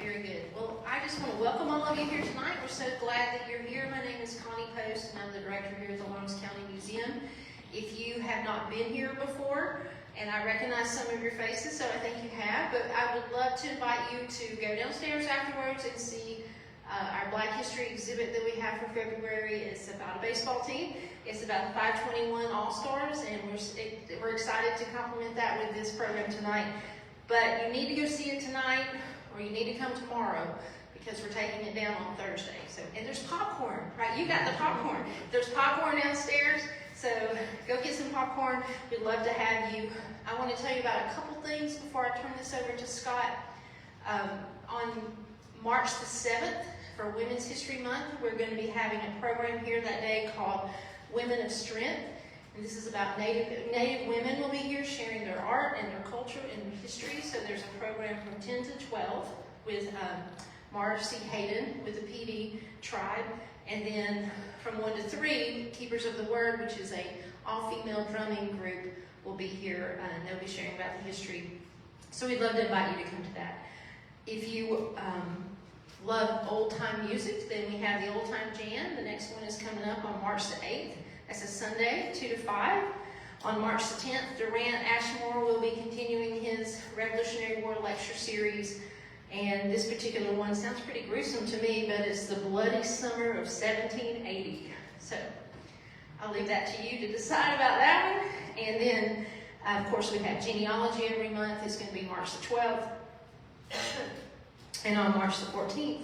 Very good. Well, I just want to welcome all of you here tonight. We're so glad that you're here. My name is Connie Post, and I'm the director here at the Lawrence County Museum. If you have not been here before, and I recognize some of your faces, so I think you have, but I would love to invite you to go downstairs afterwards and see our Black History exhibit that we have for February. It's about a baseball team. It's about the 521 All-Stars, and we're excited to complement that with this program tonight. But you need to go see it tonight, or you need to come tomorrow, because we're taking it down on Thursday. So, and there's popcorn, right? You got the popcorn. There's popcorn downstairs, so go get some popcorn. We'd love to have you. I want to tell you about a couple things before I turn this over to Scott. On March the 7th, for Women's History Month, we're going to be having a program here that day called Women of Strength. And this is about Native women will be here sharing their art and their culture and history. So there's a program from 10 to 12 with Marcy Hayden with the PD tribe. And then from 1 to 3, Keepers of the Word, which is a all-female drumming group, will be here, and they'll be sharing about the history. So we'd love to invite you to come to that. If you love old-time music, then we have the Old Time Jam. The next one is coming up on March the 8th. That's a Sunday, 2 to 5. On March the 10th, Durant Ashmore will be continuing his Revolutionary War lecture series. And this particular one sounds pretty gruesome to me, but it's the Bloody Summer of 1780. So I'll leave that to you to decide about that one. And then, of course, we have genealogy every month. It's going to be March the 12th. And on March the 14th,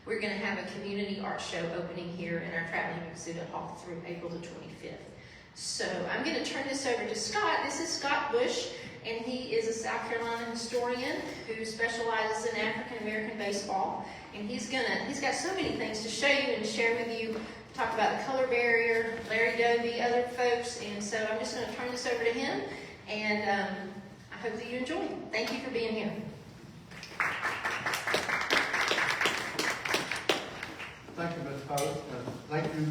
we're going to have a community art show opening here in our traveling exhibit hall through April the 25th. So I'm going to turn this over to Scott. This is Scott Busch, and he is a South Carolina historian who specializes in African American baseball. And he's got so many things to show you and share with you. Talk about the color barrier, Larry Doby, other folks. And so I'm just going to turn this over to him, and I hope that you enjoy it. Thank you for being here. Thank you, Ms. Post, and thank you,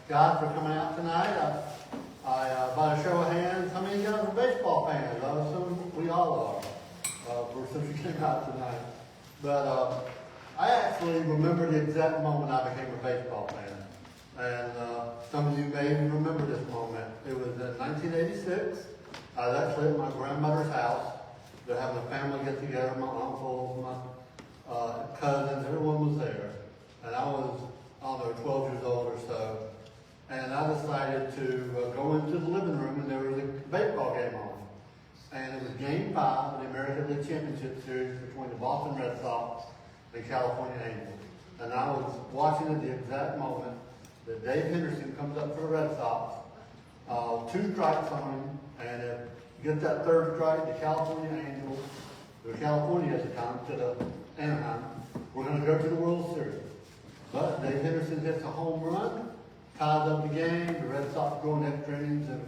guys, for coming out tonight. By a show of hands, how many of you guys are baseball fans? I assume we all are, since you came out tonight. But I actually remember the exact moment I became a baseball fan. And some of you may even remember this moment. It was in 1986. I was actually at my grandmother's house. They're having a family get-together, my uncles, my cousins, everyone was there. And I was, I don't know, 12 years old or so. And I decided to go into the living room, and there was a baseball game on. And it was Game 5 of the American League Championship Series between the Boston Red Sox and California Angels. And I was watching at the exact moment that Dave Henderson comes up for the Red Sox, 2 strikes on him, and if you get that third strike, the California Angels, or California at the time, instead of Anaheim, we're going to go to the World Series. But Dave Henderson hits a home run, ties up the game, the Red Sox go in extra innings and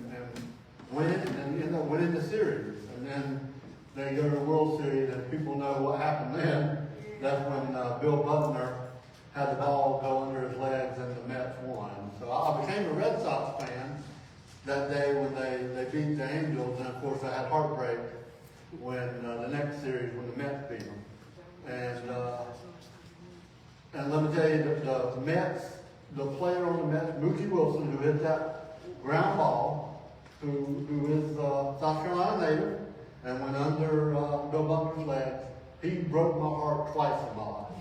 win it, and then end up winning the series. And then they go to the World Series, and people know what happened then. That's when Bill Butler had the ball go under his legs and the Mets won. So I became a Red Sox fan that day when they beat the Angels, and of course I had heartbreak when the next series when the Mets beat them. And let me tell you, the Mets, the player on the Mets, Mookie Wilson, who hit that ground ball, who is South Carolina native, and went under Bill Butler's legs, he broke my heart twice in my life.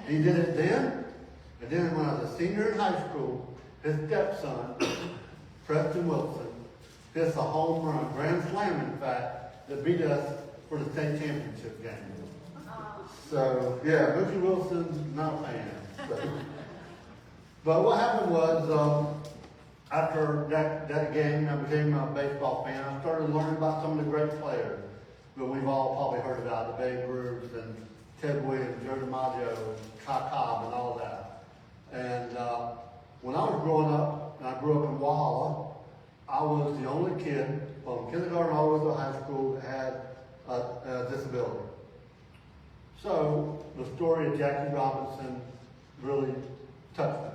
He did it then, and then when I was a senior in high school, his stepson, Preston Wilson, hits a home run, grand slam in fact, that beat us for the state championship game. So, yeah, Mookie Wilson, not a fan. So. But what happened was, after that game, I became a baseball fan. I started learning about some of the great players that we've all probably heard about, the Babe Ruth and Ted Williams, Joe DiMaggio, and Kai Cobb, and all that. And when I was growing up, and I grew up in Walhalla, I was the only kid from kindergarten all the way to high school that had a disability. So the story of Jackie Robinson really touched me.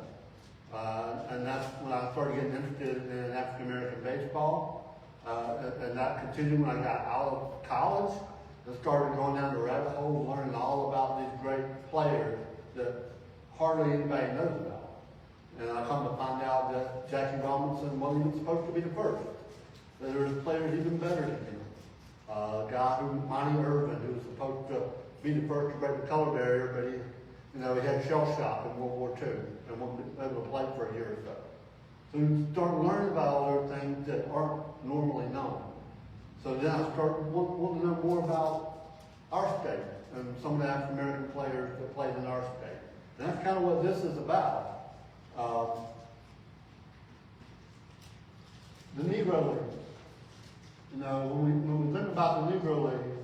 And that's when I started getting interested in African American baseball. And that continued when I got out of college. and started going down the rabbit hole, learning all about these great players that hardly anybody knows about. And I come to find out that Jackie Robinson wasn't even supposed to be the first. That there was players even better than him. A guy Monty Irvin, who was supposed to be the first to break the color barrier, but he had shell shock in World War II and wasn't able to play for a year or so. So you start learning about all those things that aren't normally known. So then I start wanting to know more about our state and some of the African American players that played in our state. And that's kind of what this is about. The Negro League. When we think about the Negro League,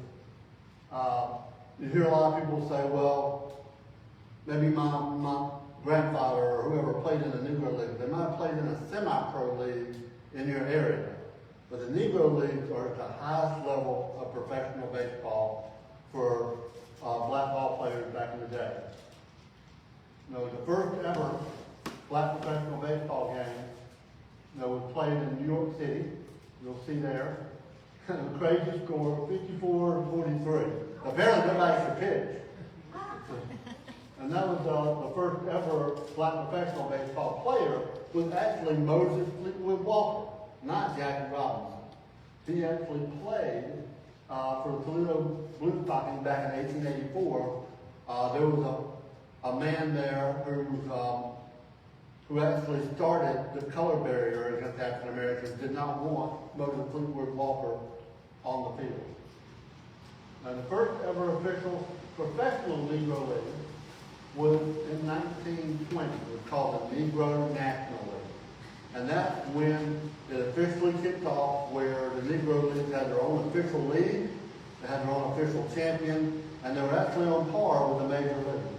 you hear a lot of people say, well, maybe my grandfather or whoever played in the Negro League, they might have played in a semi-pro league in your area. But the Negro Leagues are at the highest level of professional baseball for black ball players back in the day. The first ever black professional baseball game was played in New York City. You'll see there. The crazy score, 54-43. Apparently nobody could pitch. And that was the first ever black professional baseball player was actually Moses Fleetwood Walker, not Jackie Robinson. He actually played for the Toledo Blue Stockings back in 1884. There was a man there who actually started the color barrier against African Americans, did not want Moses Fleetwood Walker on the field. Now, the first ever official professional Negro League was in 1920. It was called the Negro National League. And that's when it officially kicked off, where the Negro Leagues had their own official league, they had their own official champion, and they were actually on par with the major league.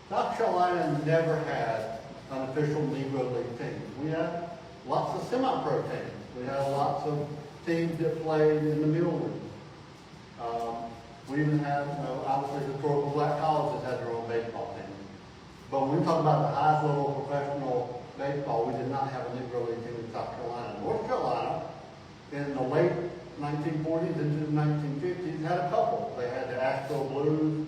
South Carolina never had an official Negro League team. We had lots of semi-pro teams. We had lots of teams that played in the middle league. We even had, obviously, historical black colleges had their own baseball team. But when we talk about the highest level of professional baseball, we did not have a Negro League team in South Carolina. North Carolina, in the late 1940s into the 1950s, had a couple. They had the Asheville Blues,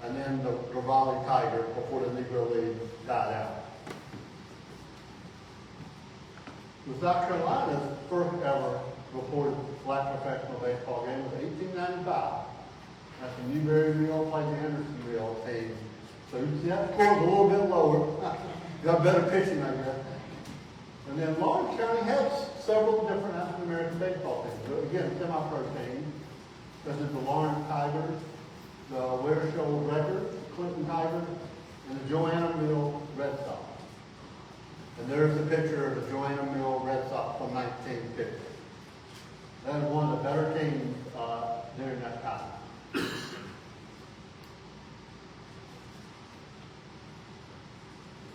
and then the Raleigh Tigers before the Negro League died out. The South Carolina's first ever reported black professional baseball game was 1895. That's when Newberryville played the Hendersonville team. So you can see that score's a little bit lower. Got better pitching, I guess. And then Lawrence County has several different African American baseball teams. Again, semi-pro teams, such as the Lawrence Tigers, the Ware Shoals Records, the Clinton Tigers, and the Joanna Mill Red Sox. And there's a picture of the Joanna Mill Red Sox from 1950. That was one of the better teams during that time.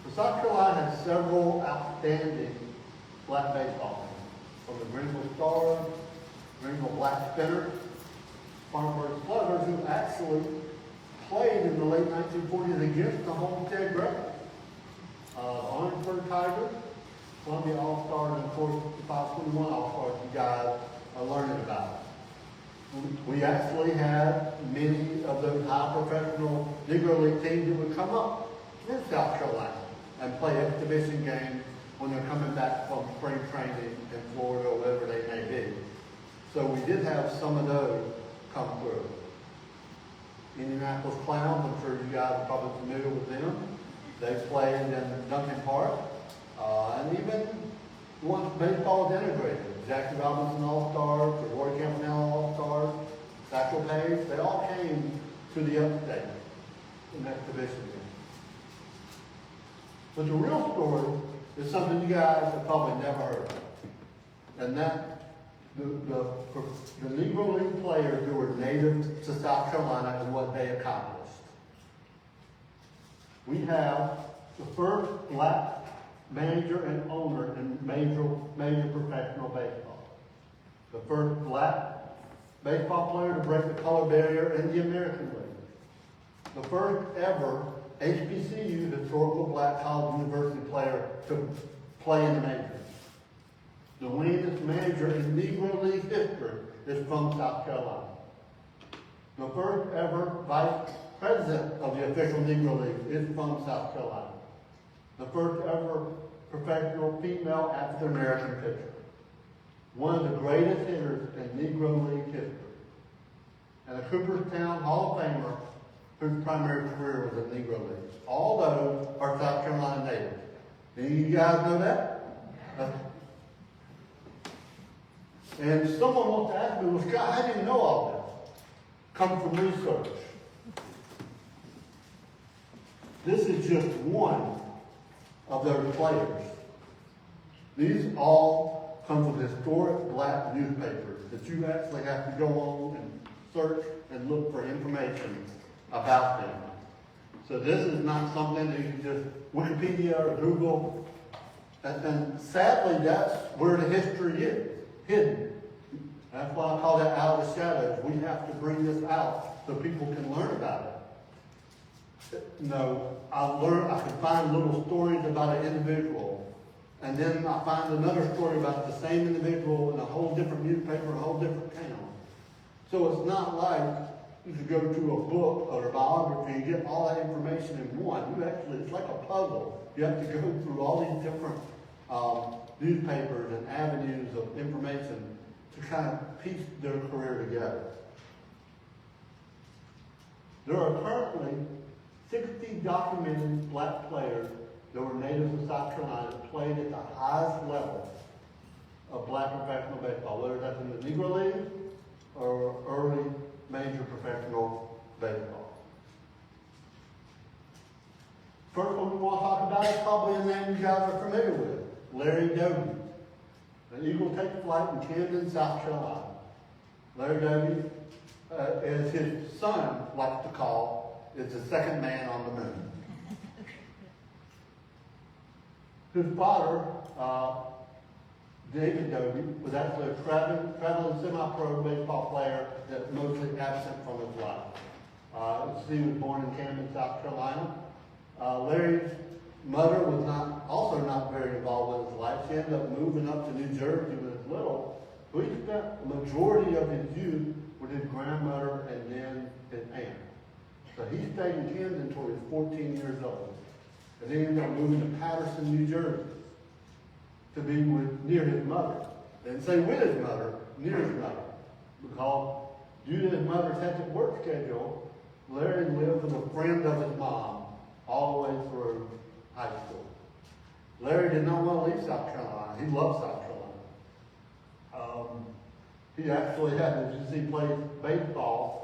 So South Carolina had several outstanding black baseball teams, from the Greenville Stars, Greenville Black Spinners, Farmers Sluggers, who actually played in the late 1940s against the Homestead Grays. Orangeburg Tigers, Columbia All-Stars, and of course the 521 All-Stars you guys are learning about. We actually had many of those high professional Negro League teams that would come up through South Carolina and play exhibition games when they're coming back from spring training in Florida or wherever they may be. So we did have some of those come through. Indianapolis Clowns, I'm sure you guys are probably familiar with them. They played in Duncan Park, and even once baseball was integrated, Jackie Robinson All-Stars, the Roy Campanella All-Stars, Satchel Paige, they all came to the upstate in exhibition games. But the real story is something you guys have probably never heard of, and that the Negro League players who were native to South Carolina and what they accomplished. We have the first black manager and owner in major professional baseball. The first black baseball player to break the color barrier in the American League. The first ever HBCU, historical black college university player to play in the majors. The winningest manager in Negro League history is from South Carolina. The first ever vice president of the official Negro League is from South Carolina. The first ever professional female African American pitcher. One of the greatest hitters in Negro League history. And a Cooperstown Hall of Famer whose primary career was in Negro League. All those are South Carolina natives. Do you guys know that? And someone wants to ask me, well, Scott, how do you know all this? Come from research. This is just one of those players. These all come from historic black newspapers that you actually have to go on and search and look for information about them. So this is not something that you can just Wikipedia or Google. And sadly, that's where the history is, hidden. That's why I call that out of the shadows. We have to bring this out so people can learn about it. I can find little stories about an individual, and then I find another story about the same individual in a whole different newspaper, a whole different town. So it's not like you could go to a book or a biography and get all that information in one. It's like a puzzle. You have to go through all these different newspapers and avenues of information to kind of piece their career together. There are currently 60 documented black players that were natives of South Carolina that played at the highest level of black professional baseball, whether that's in the Negro League or early major professional baseball. First one we want to talk about is probably a name you guys are familiar with, Larry Doby. An eagle takes flight in Camden, South Carolina. Larry Doby, as his son likes to call, is the second man on the moon. His father, David Doby, was actually a traveling semi-pro baseball player that was mostly absent from his life. He was born in Camden, South Carolina. Larry's mother was also not very involved with his life. She ended up moving up to New Jersey when he was little. So he spent the majority of his youth with his grandmother and then his aunt. So he stayed in Camden until he was 14 years old. And then he ended up moving to Patterson, New Jersey to be near his mother. And say with his mother, near his mother. Because due to his mother's hectic work schedule, Larry lived with a friend of his mom all the way through high school. Larry did not want to leave South Carolina. He loved South Carolina. He actually had, as you see, played baseball.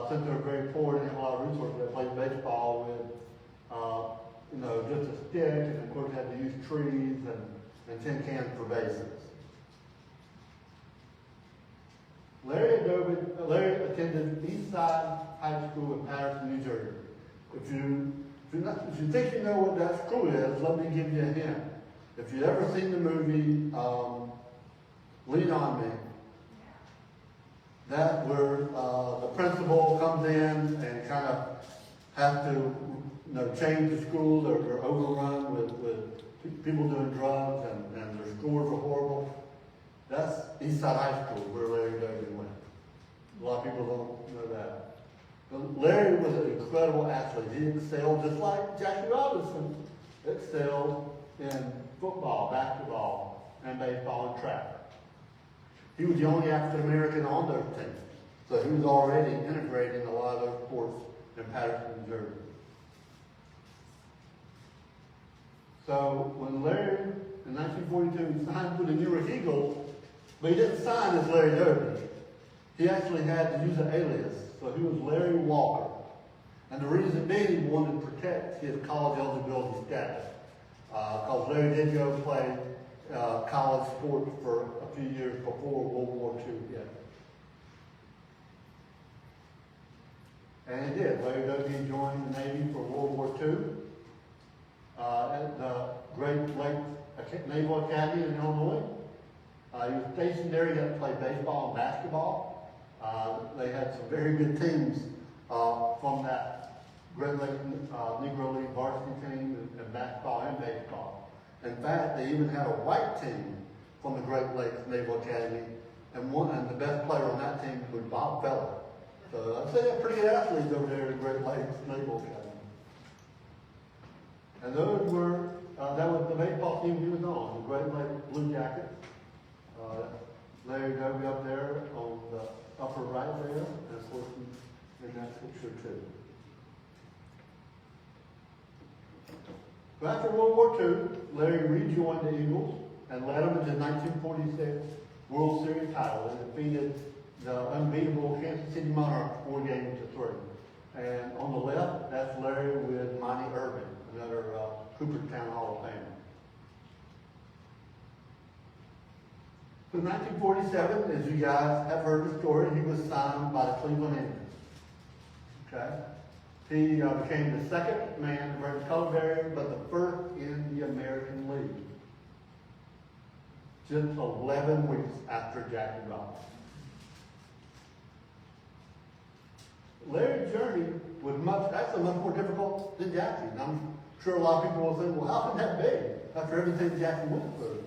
Since they were very poor and had a lot of resources, they played baseball with, just a stick, and of course had to use trees and tin cans for bases. Larry attended Eastside High School in Patterson, New Jersey. If you think you know what that school is, let me give you a hint. If you've ever seen the movie Lean On Me, that where the principal comes in and kind of has to change the school. They're overrun with people doing drugs and their scores are horrible. That's Eastside High School where Larry Doby went. A lot of people don't know that. But Larry was an incredible athlete. He excelled just like Jackie Robinson excelled in football, basketball, and baseball and track. He was the only African American on those teams. So he was already integrating a lot of those sports in Patterson, New Jersey. So when Larry, in 1942, signed for the New York Eagles, but he didn't sign as Larry Doby. He actually had to use an alias. So he was Larry Walker. And the reason being, he wanted to protect his college eligibility status. Because Larry did go play college sports for a few years before World War II hit. And he did. Larry Doby joined the Navy for World War II at the Great Lakes Naval Academy in Illinois. He was stationed there. He got to play baseball and basketball. They had some very good teams from that Great Lakes Negro League varsity team in basketball and baseball. In fact, they even had a white team from the Great Lakes Naval Academy and the best player on that team was Bob Feller. So I'd say they're pretty good athletes over there at Great Lakes Naval Academy. And those were, that was the baseball team he was on, the Great Lakes Blue Jackets. Larry Doby up there on the upper right there, and of course in that picture too. But after World War II, Larry rejoined the Eagles and led them to the 1946 World Series title and defeated the unbeatable Kansas City Monarchs 4-3. And on the left, that's Larry with Monty Irvin, another Cooperstown Hall of Famer. In 1947, as you guys have heard the story, he was signed by the Cleveland Indians. Okay? He became the second man to wear the color barrier, but the first in the American League. Just 11 weeks after Jackie Robinson. Larry's journey was actually much more difficult than Jackie's. And I'm sure a lot of people will think, well, how can that be after everything Jackie went through?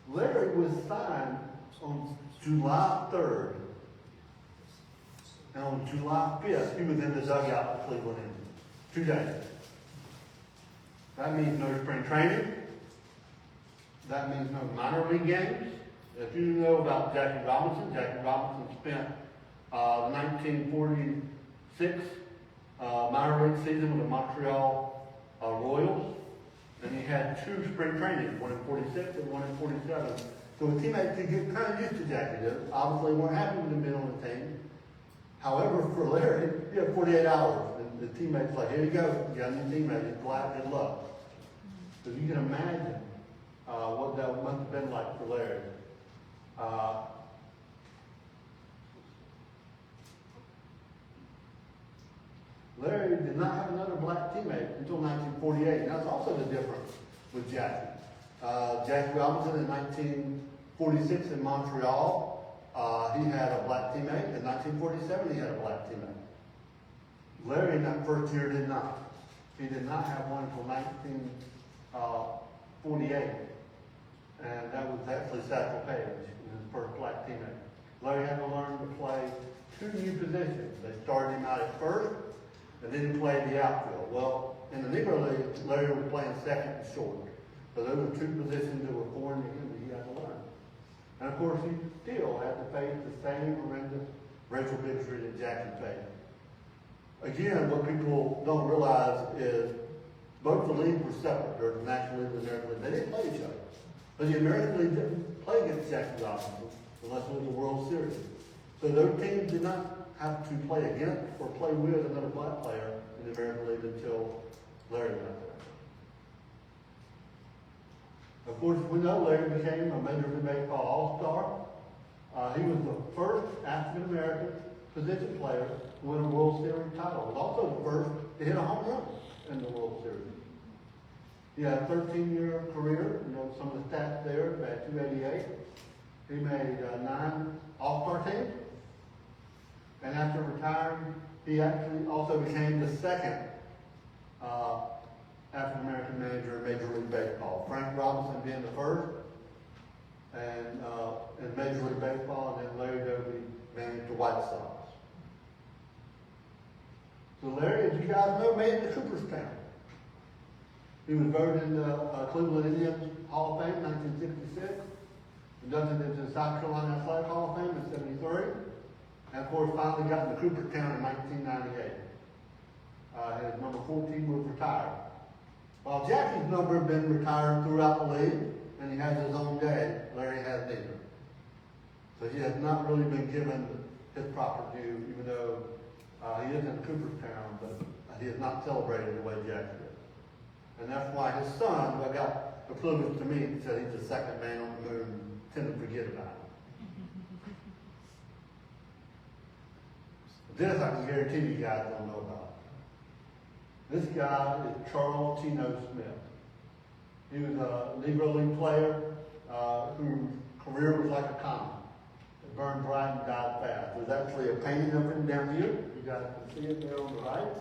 Larry was signed on July 3rd. And on July 5th, he was in the dugout for Cleveland Indians. 2 days. That means no spring training. That means no minor league games. If you know about Jackie Robinson spent the 1946 minor league season with the Montreal Royals. And he had 2 spring trainings, one in 46 and one in 47. So his teammates could get kind of used to Jackie. They obviously weren't happy with him being on the team. However, for Larry, he had 48 hours. And the teammates like, here you go, you got a new teammate, he's glad, good luck. So you can imagine what that must have been like for Larry. Larry did not have another black teammate until 1948. And that's also the difference with Jackie. Jackie Robinson in 1946 in Montreal, he had a black teammate. In 1947, he had a black teammate. Larry in that first year did not. He did not have one until 1948. And that was actually Satchel Paige, his first black teammate. Larry had to learn to play 2 new positions. They started him out at first, and then he played the outfield. Well, in the Negro League, Larry was playing second and short. So those were 2 positions that were foreign to him that he had to learn. And of course, he still had to face the same horrendous racial bigotry that Jackie faced. Again, what people don't realize is both the leagues were separate. There was the National League and the American League. They didn't play each other. But the American League didn't play against Jackie Robinson unless it was the World Series. So those teams did not have to play against or play with another black player in the American League until Larry went there. Of course, we know Larry became a Major League Baseball All-Star. He was the first African-American position player to win a World Series title. He was also the first to hit a home run in the World Series. He had a 13-year career. You know, some of the stats there, about 288. He made 9 All-Star teams. And after retiring, he actually also became the second African-American manager in Major League Baseball. Frank Robinson being the first, and in Major League Baseball, and then Larry Doby managed the White Sox. So Larry, as you guys know, made it to Cooperstown. He was voted in the Cleveland Indians Hall of Fame in 1966, inducted into the South Carolina Athletic Hall of Fame in 73, and of course finally got into Cooperstown in 1998. His number 14 was retired. While Jackie's number had been retired throughout the league, and he has his own day, Larry has neither. So he has not really been given his proper due, even though he is in Cooperstown, but he is not celebrated the way Jackie is. And that's why his son, who I got the privilege to meet, said he's the second man on the moon, tend to forget about him. This I can guarantee you guys don't know about. This guy is Charles Tino Smith. He was a Negro League player whose career was like a comet. It burned bright and died fast. There's actually a painting of him down here. You guys can see it there on the right.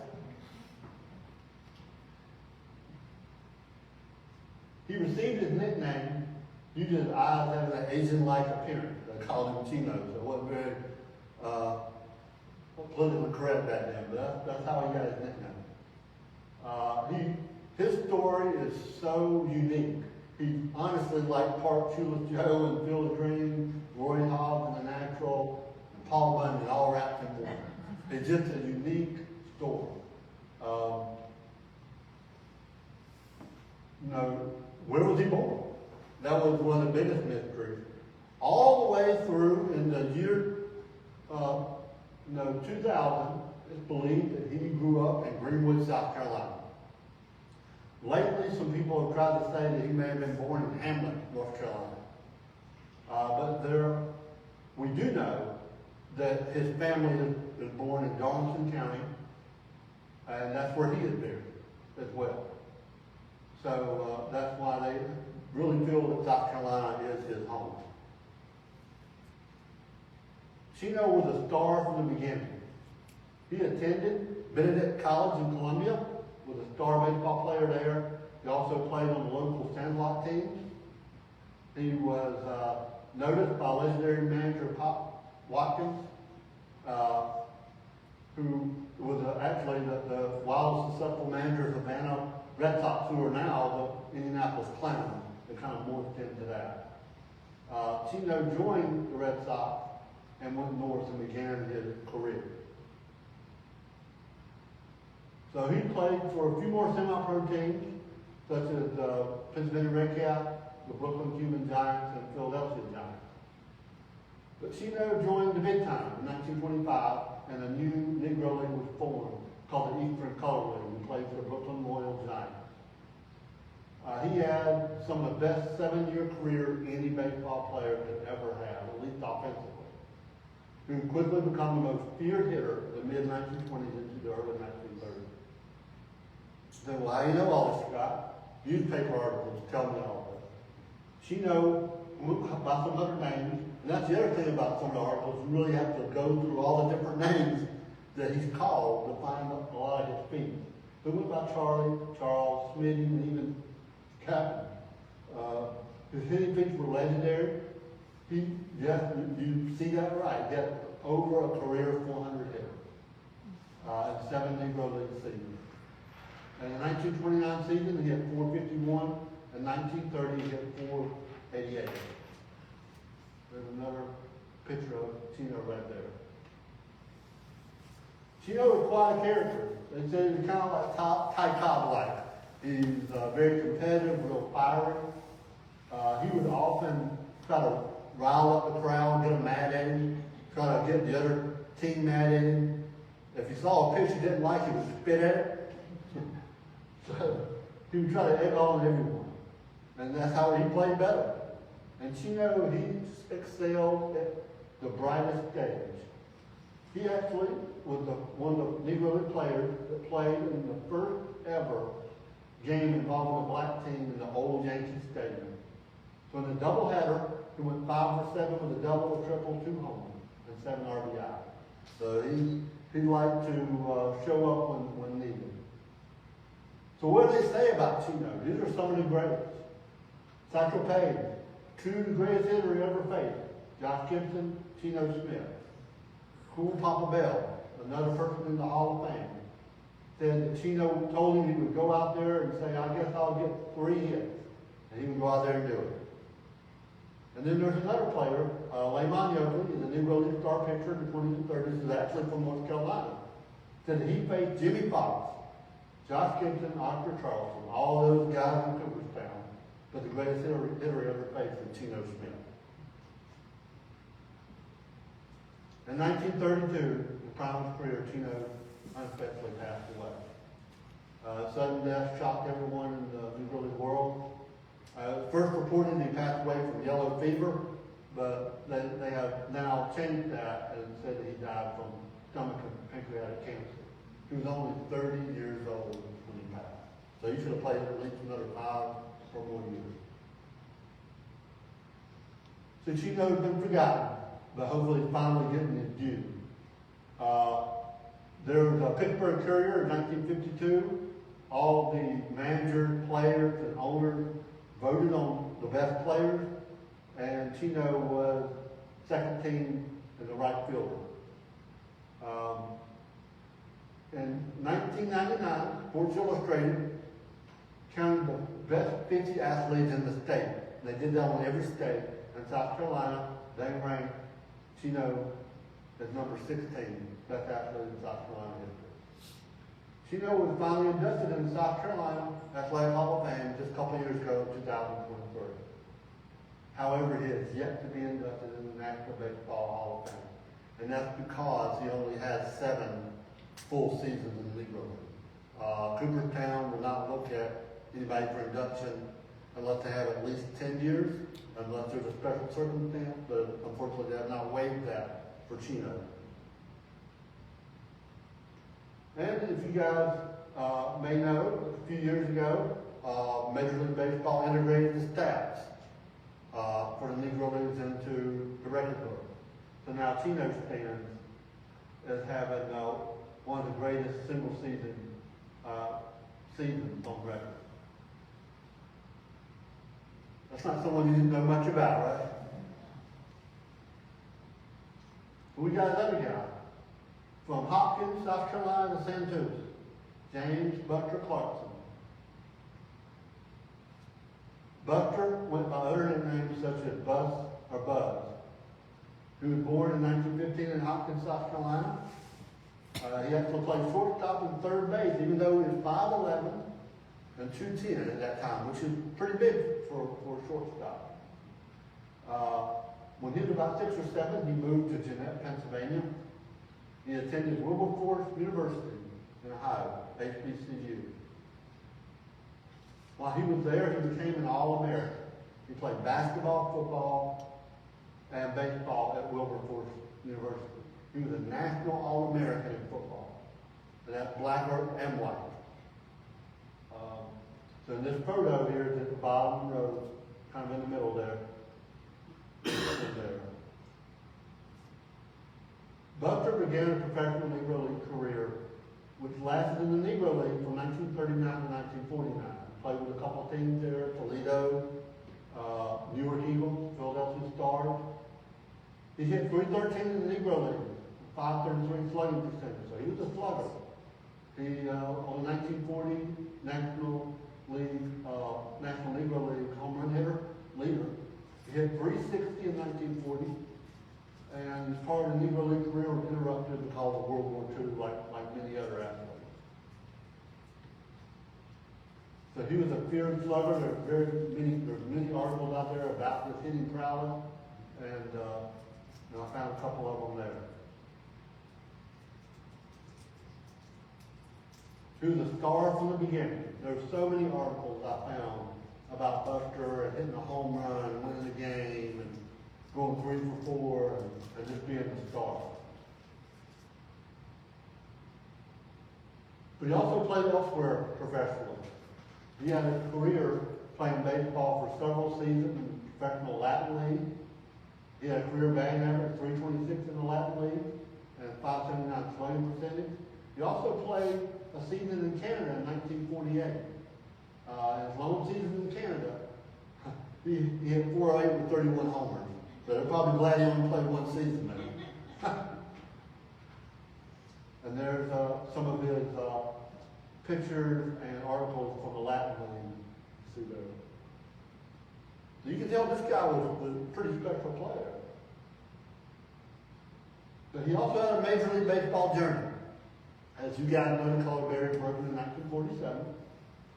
He received his nickname due to his eyes having an Asian-like appearance. They called him Chino, so it wasn't very politically correct back then, but that's how he got his nickname. His story is so unique. He's honestly like part Shoeless Joe and Field of Dreams, Roy Hobbs and The Natural, and Paul Bunyan, all wrapped in one. It's just a unique story. Where was he born? That was one of the biggest mysteries. All the way through in the year 2000, it's believed that he grew up in Greenwood, South Carolina. Lately, some people have tried to say that he may have been born in Hamlet, North Carolina. But we do know that his family is born in Darlington County, and that's where he is buried as well. So that's why they really feel that South Carolina is his home. Chino was a star from the beginning. He attended Benedict College in Columbia, was a star baseball player there. He also played on the local Sandlot teams. He was noticed by legendary manager Pop Watkins, who was actually the wildest successful manager of the Havana Red Sox, who are now the Indianapolis Clowns. They kind of morphed into that. Chino joined the Red Sox and went north and began his career. So he played for a few more semi-pro teams, such as Pennsylvania Redcaps, the Brooklyn Cuban Giants, and Philadelphia Giants. But Chino joined the big time in 1925, and a new Negro League was formed called the Eastern Color League, and played for the Brooklyn Royal Giants. He had some of the best 7-year career any baseball player could ever have, at least offensively. He would quickly become the most feared hitter of the mid-1920s into the early 1930s. So, well, how do you know all this, Scott? Newspaper articles tell me all this. Chino, by some other names, and that's the other thing about some of the articles, you really have to go through all the different names that he's called to find a lot of his feats. So we went by Charlie, Charles, Smitty, and even Captain. His hitting feats were legendary. You see that right. He had over a career 400 hitters in 7 Negro League seasons. And in the 1929 season, he had 451. In 1930, he had 488. There's another picture of Chino right there. Chino was quite a character. They said he was kind of like Ty Cobb-like. He's very competitive, real fiery. He would often try to rile up the crowd, get them mad at him, try to get the other team mad at him. If he saw a pitch he didn't like, he would spit at it. So he would try to egg on everyone. And that's how he played better. And Chino, he excelled at the brightest stage. He actually was one of the Negro League players that played in the first ever game involving a black team in the old Yankee Stadium. So in the doubleheader, he went 5 for 7 with a double, a triple, 2 homers, and 7 RBI. So he liked to show up when needed. So what do they say about Chino? These are some of the greats. Satchel Paige, 2 the greatest hitter he ever faced. Josh Gibson, Chino Smith. Cool Papa Bell, another person in the Hall of Fame, said that Chino told him he would go out there and say, I guess I'll get 3 hits. And he would go out there and do it. And then there's another player, Lamont Yoakley, is a Negro League star pitcher in the 20s and 30s, is actually from North Carolina. Said that he faced Jimmy Fox, Josh Gibson, Oscar Charleston, all those guys in Cooperstown, but the greatest hitter he ever faced was Chino Smith. In 1932, the prime of his career, Chino unexpectedly passed away. Sudden death shocked everyone in the Negro League world. First reported he passed away from yellow fever, but they have now changed that and said that he died from stomach and pancreatic cancer. He was only 30 years old when he passed. So he should have played at least another 5 or more years. So Chino has been forgotten, but hopefully he's finally getting his due. There was a Pittsburgh Courier in 1952. All the managers, players, and owners voted on the best players, and Chino was second team as a right fielder. In 1999, Sports Illustrated counted the best 50 athletes in the state. They did that on every state. In South Carolina, they ranked Chino as number 16, best athlete in South Carolina history. Chino was finally inducted in the South Carolina Athletic Hall of Fame just a couple years ago, 2023. However, he is yet to be inducted in the National Baseball Hall of Fame. And that's because he only has 7 full seasons in the Negro League. Cooperstown will not look at anybody for induction unless they have at least 10 years, unless there's a special circumstance, but unfortunately they have not waived that for Chino. And if you guys may know, a few years ago, Major League Baseball integrated the stats for the Negro Leagues into the regular book. So now Chino stands as having one of the greatest single season seasons on record. That's not someone you didn't know much about, right? We got another guy from Hopkins, South Carolina to Santos, James Buster Clarkson. Buster went by other nicknames such as Buzz or Buzz. He was born in 1915 in Hopkins, South Carolina. He actually played shortstop and third base, even though he was 5'11" and 210 at that time, which is pretty big for a shortstop. When he was about 6 or 7, he moved to Jeanette, Pennsylvania. He attended Wilberforce University in Ohio, HBCU. While he was there, he became an All-American. He played basketball, football, and baseball at Wilberforce University. He was a national All-American in football, and that's black and white. So in this photo here is at the bottom row, kind of in the middle there. Buster began a professional Negro League career, which lasted in the Negro League from 1939 to 1949. Played with a couple of teams there, Toledo, New York Eagles, Philadelphia Stars. He hit .313 in the Negro League, 533 slugging percentage, so he was a slugger. He, on the 1940 National Negro League home run hitter, leader. He hit .360 in 1940, and his part of the Negro League career was interrupted because of World War II, like many other athletes. So he was a feared slugger. There's many articles out there about his hitting prowess, and I found a couple of them there. He was a star from the beginning. There were so many articles I found about Buster and hitting a home run and winning the game and going 3 for 4 and just being a star. But he also played elsewhere professionally. He had a career playing baseball for several seasons in the professional Latin League. He had a career batting average 326 in the Latin League and 579 slugging percentage. He also played a season in Canada in 1948. His lone season in Canada, he hit 408 with 31 homers. So they're probably glad he only played one season there. And there's some of his pictures and articles from the Latin League. See there. So you can tell this guy was a pretty special player. But he also had a Major League Baseball journey. As you guys know, the color berry broke in 1947,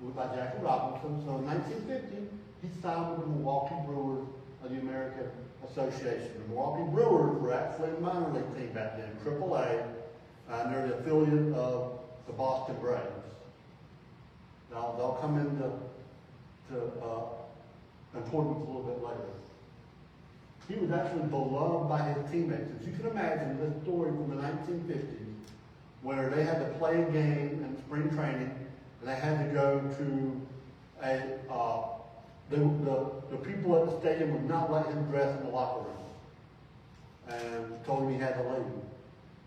moved by Jackie Robinson. So in 1950, he signed with the Milwaukee Brewers of the American Association. The Milwaukee Brewers were actually a minor league team back then, AAA, and they're the affiliate of the Boston Braves. Now, they'll come into importance a little bit later. He was actually beloved by his teammates. As you can imagine, this story from the 1950s, where they had to play a game in spring training, and they had to go to the people at the stadium would not let him dress in the locker room, and told him he had to leave.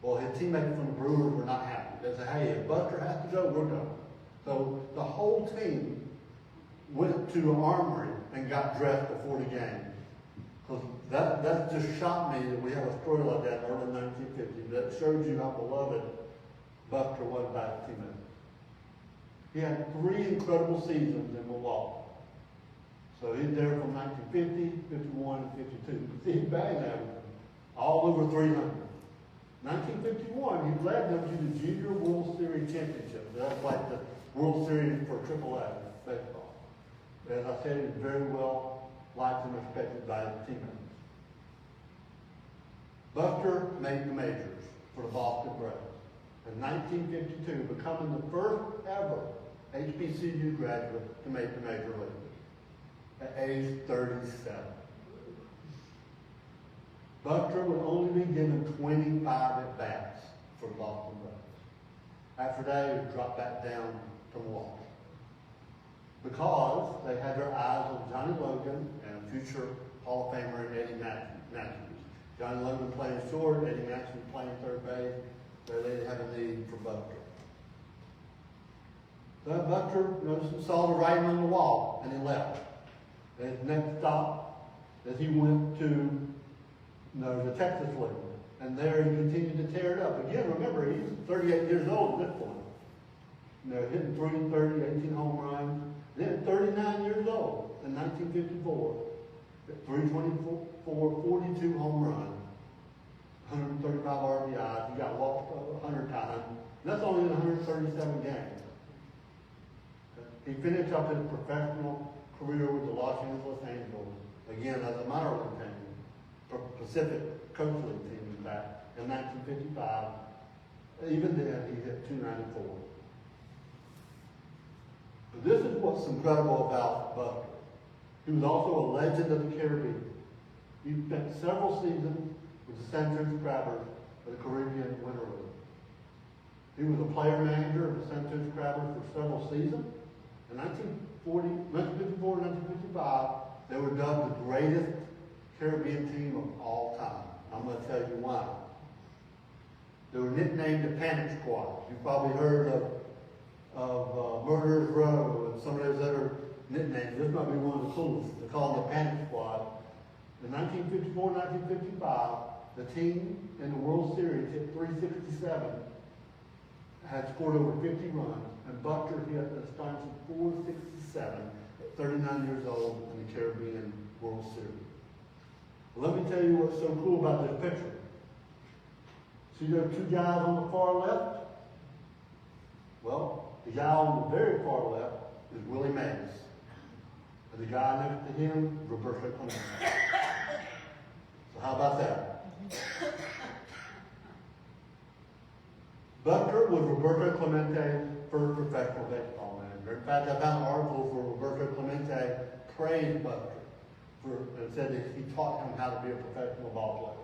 Well, his teammates from the Brewers were not happy. They said, hey, if Buster has to go, we're going. So the whole team went to the armory and got dressed before the game. 'Cause that just shocked me that we have a story like that in early 1950 that shows you how beloved Buster was by his teammates. He had 3 incredible seasons in Milwaukee. So he's there from 1950, 51, and 52. See, his batting average all over 300. 1951, he led them to the Junior World Series Championship. That's like the World Series for AAA baseball. As I said, he's very well liked and respected by his teammates. Buster made the majors for the Boston Braves in 1952, becoming the first ever HBCU graduate to make the major league at age 37. Buster would only be given 25 at-bats for the Boston Braves. After that, he would drop back down to Milwaukee. Because they had their eyes on Johnny Logan and future Hall of Famer Eddie Matthews. Johnny Logan playing short, Eddie Matthews playing third base. They didn't have a need for Buster. So Buster saw the writing on the wall, and he left. And his next stop is he went to the Texas League. And there he continued to tear it up. Again, remember, he's 38 years old at this point. Hitting 330, 18 home runs. Then 39 years old in 1954, at 324, 42 home runs, 135 RBIs. He got walked 100 times. And that's only in 137 games. He finished up his professional career with the Los Angeles Angels, again as a minor league team, Pacific Coast League team in fact, in 1955. Even then, he hit 294. But this is what's incredible about Buster. He was also a legend of the Caribbean. He spent several seasons with the San Francisco Crabbers of the Caribbean Winter League. He was a player manager of the San Francisco Crabbers for several seasons. In 1954 and 1955, they were dubbed the greatest Caribbean team of all time. I'm going to tell you why. They were nicknamed the Panic Squad. You've probably heard of Murderers Row and some of those other nicknames. This might be one of the coolest. They call them the Panic Squad. In 1954 and 1955, the team in the World Series hit 367, had scored over 50 runs, and Buster hit an astonishing 467 at 39 years old in the Caribbean World Series. Well, let me tell you what's so cool about this picture. See those 2 guys on the far left? Well, the guy on the very far left is Willie Mays. And the guy next to him, Roberto Clemente. So how about that? Buster was Roberto Clemente's first professional baseball manager. In fact, I found an article where Roberto Clemente praised Buster and said that he taught him how to be a professional ball player.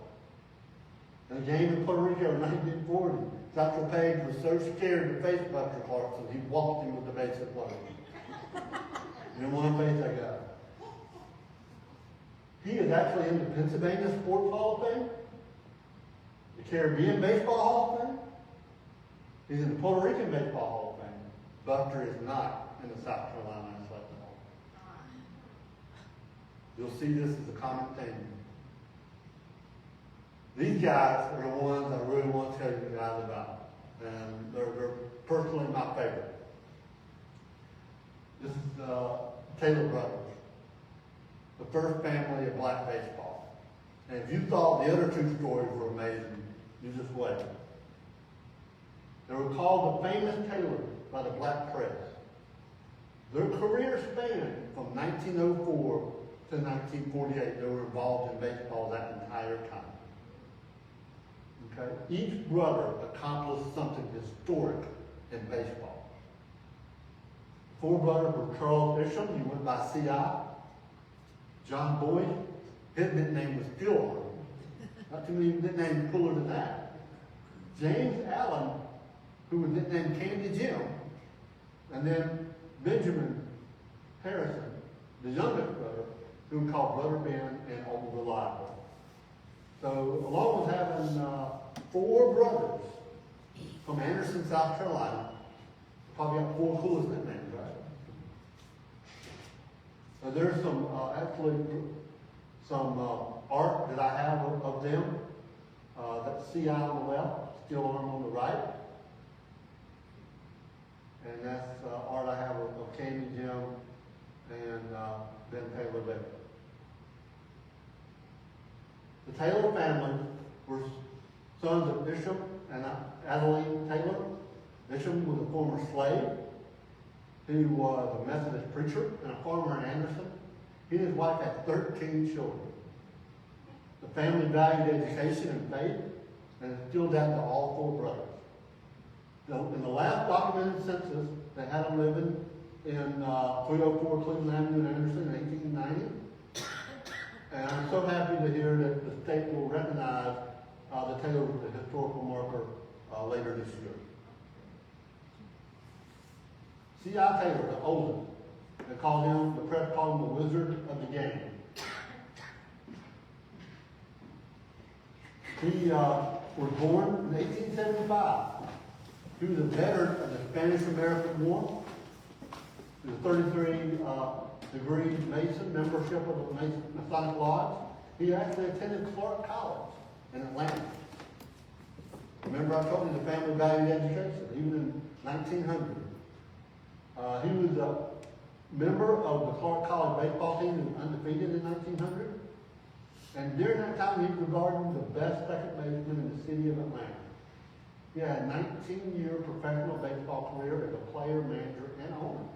In a game in Puerto Rico in 1940, Dr. Page was so scared to face Buster Clarkson, he walked him with the bases loaded. And in one face I got. He is actually in the Pennsylvania Sports Hall of Fame, the Caribbean Baseball Hall of Fame. He's in the Puerto Rican Baseball Hall of Fame. Buster is not in the South Carolina Athletic Hall. You'll see this as a common theme. These guys are the ones I really want to tell you guys about. And they're personally my favorite. This is Taylor Brothers, the first family of black baseball. And if you thought the other 2 stories were amazing, you just wait. They were called the famous Taylors by the black press. Their career spanned from 1904 to 1948. They were involved in baseball that entire time. Okay? Each brother accomplished something historic in baseball. 4 brothers were Charles Isham, he went by C.I. John Boyd, his nickname was Phil. Not too many nicknames cooler than that. James Allen, who was nicknamed Candy Jim, and then Benjamin Harrison, the youngest brother, who we called Brother Ben and Old Reliable. So, along with having 4 brothers from Anderson, South Carolina, probably got 4 coolest nicknames, right? So there's some, actually, some art that I have of them. That's CI on the left, steel arm on the right. And that's art I have of Candy Jim and Ben Taylor there. The Taylor family were sons of Bishop and Adeline Taylor. Bishop was a former slave. He was a Methodist preacher and a farmer in Anderson. He and his wife had 13 children. The family valued education and faith, and instilled that to all four brothers. In the last documented census, they had them living in 304 Cleveland Avenue in Anderson in 1890. And I'm so happy to hear that the state will recognize the Taylors as a historical marker later this year. C.I. Taylor, the oldest, the press called him the Wizard of the Game. He was born in 1875. He was a veteran of the Spanish-American War. He was a 33-degree Mason, membership of the Masonic Lodge. He actually attended Clark College in Atlanta. Remember I told you the family valued education, even in 1900. He was a member of the Clark College baseball team, who was undefeated in 1900. And during that time, he was regarded the best second baseman in the city of Atlanta. He had a 19-year professional baseball career as a player, manager, and owner.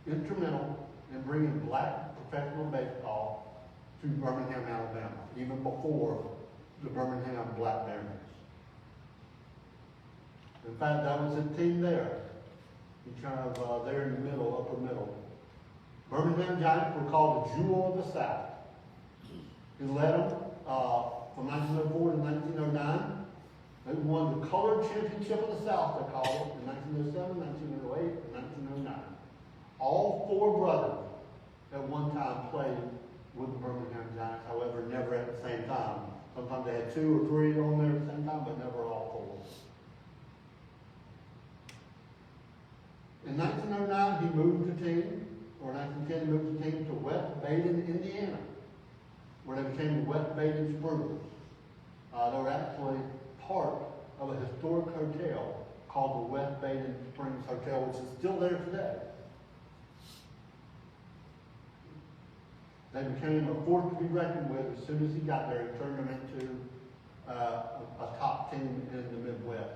Instrumental in bringing black professional baseball to Birmingham, Alabama, even before the Birmingham Black Barons. In fact, that was his team there. He kind of there in the middle, upper middle. Birmingham Giants were called the Jewel of the South. He led them from 1904 to 1909. They won the Colored Championship of the South, they called it, in 1907, 1908, and 1909. All four brothers at one time played with the Birmingham Giants, however, never at the same time. Sometimes they had 2 or 3 on there at the same time, but never all 4. In 1909, he moved the team, or 1910, he moved the team to West Baden, Indiana, where they became the West Baden Sprudelers. They were actually part of a historic hotel called the West Baden Springs Hotel, which is still there today. They became a force to be reckoned with as soon as he got there and turned them into a top team in the Midwest.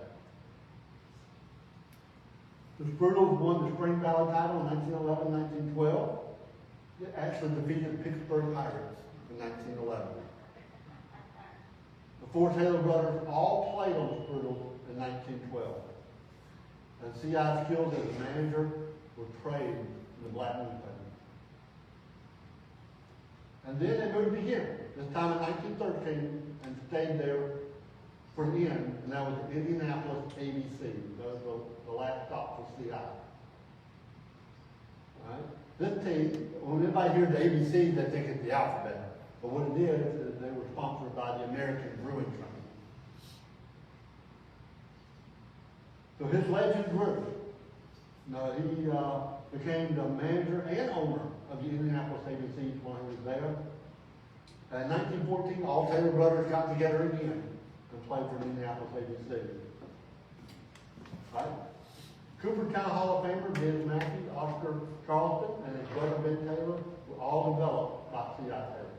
The Sprudels won the Spring Valley title in 1911-1912. They actually defeated the Pittsburgh Pirates in 1911. The 4 Taylor brothers all played on the Sprudels in 1912. And C.I.'s skills as a manager were praised in the black newspaper. And then they moved again, this time in 1913, and stayed there for the end, and that was the Indianapolis ABC. That was the last stop for C.I. Right? This team, when anybody hears the ABC, they think it's the alphabet. But what it is they were sponsored by the American Brewing Company. So his legend grew. He became the manager and owner of the Indianapolis ABC when he was there. In 1914, all Taylor brothers got together again and played for the Indianapolis ABC. Right? Cooperstown Hall of Famer Dennis Mackey, Oscar Charleston, and his brother Ben Taylor were all developed by C.I. Taylor.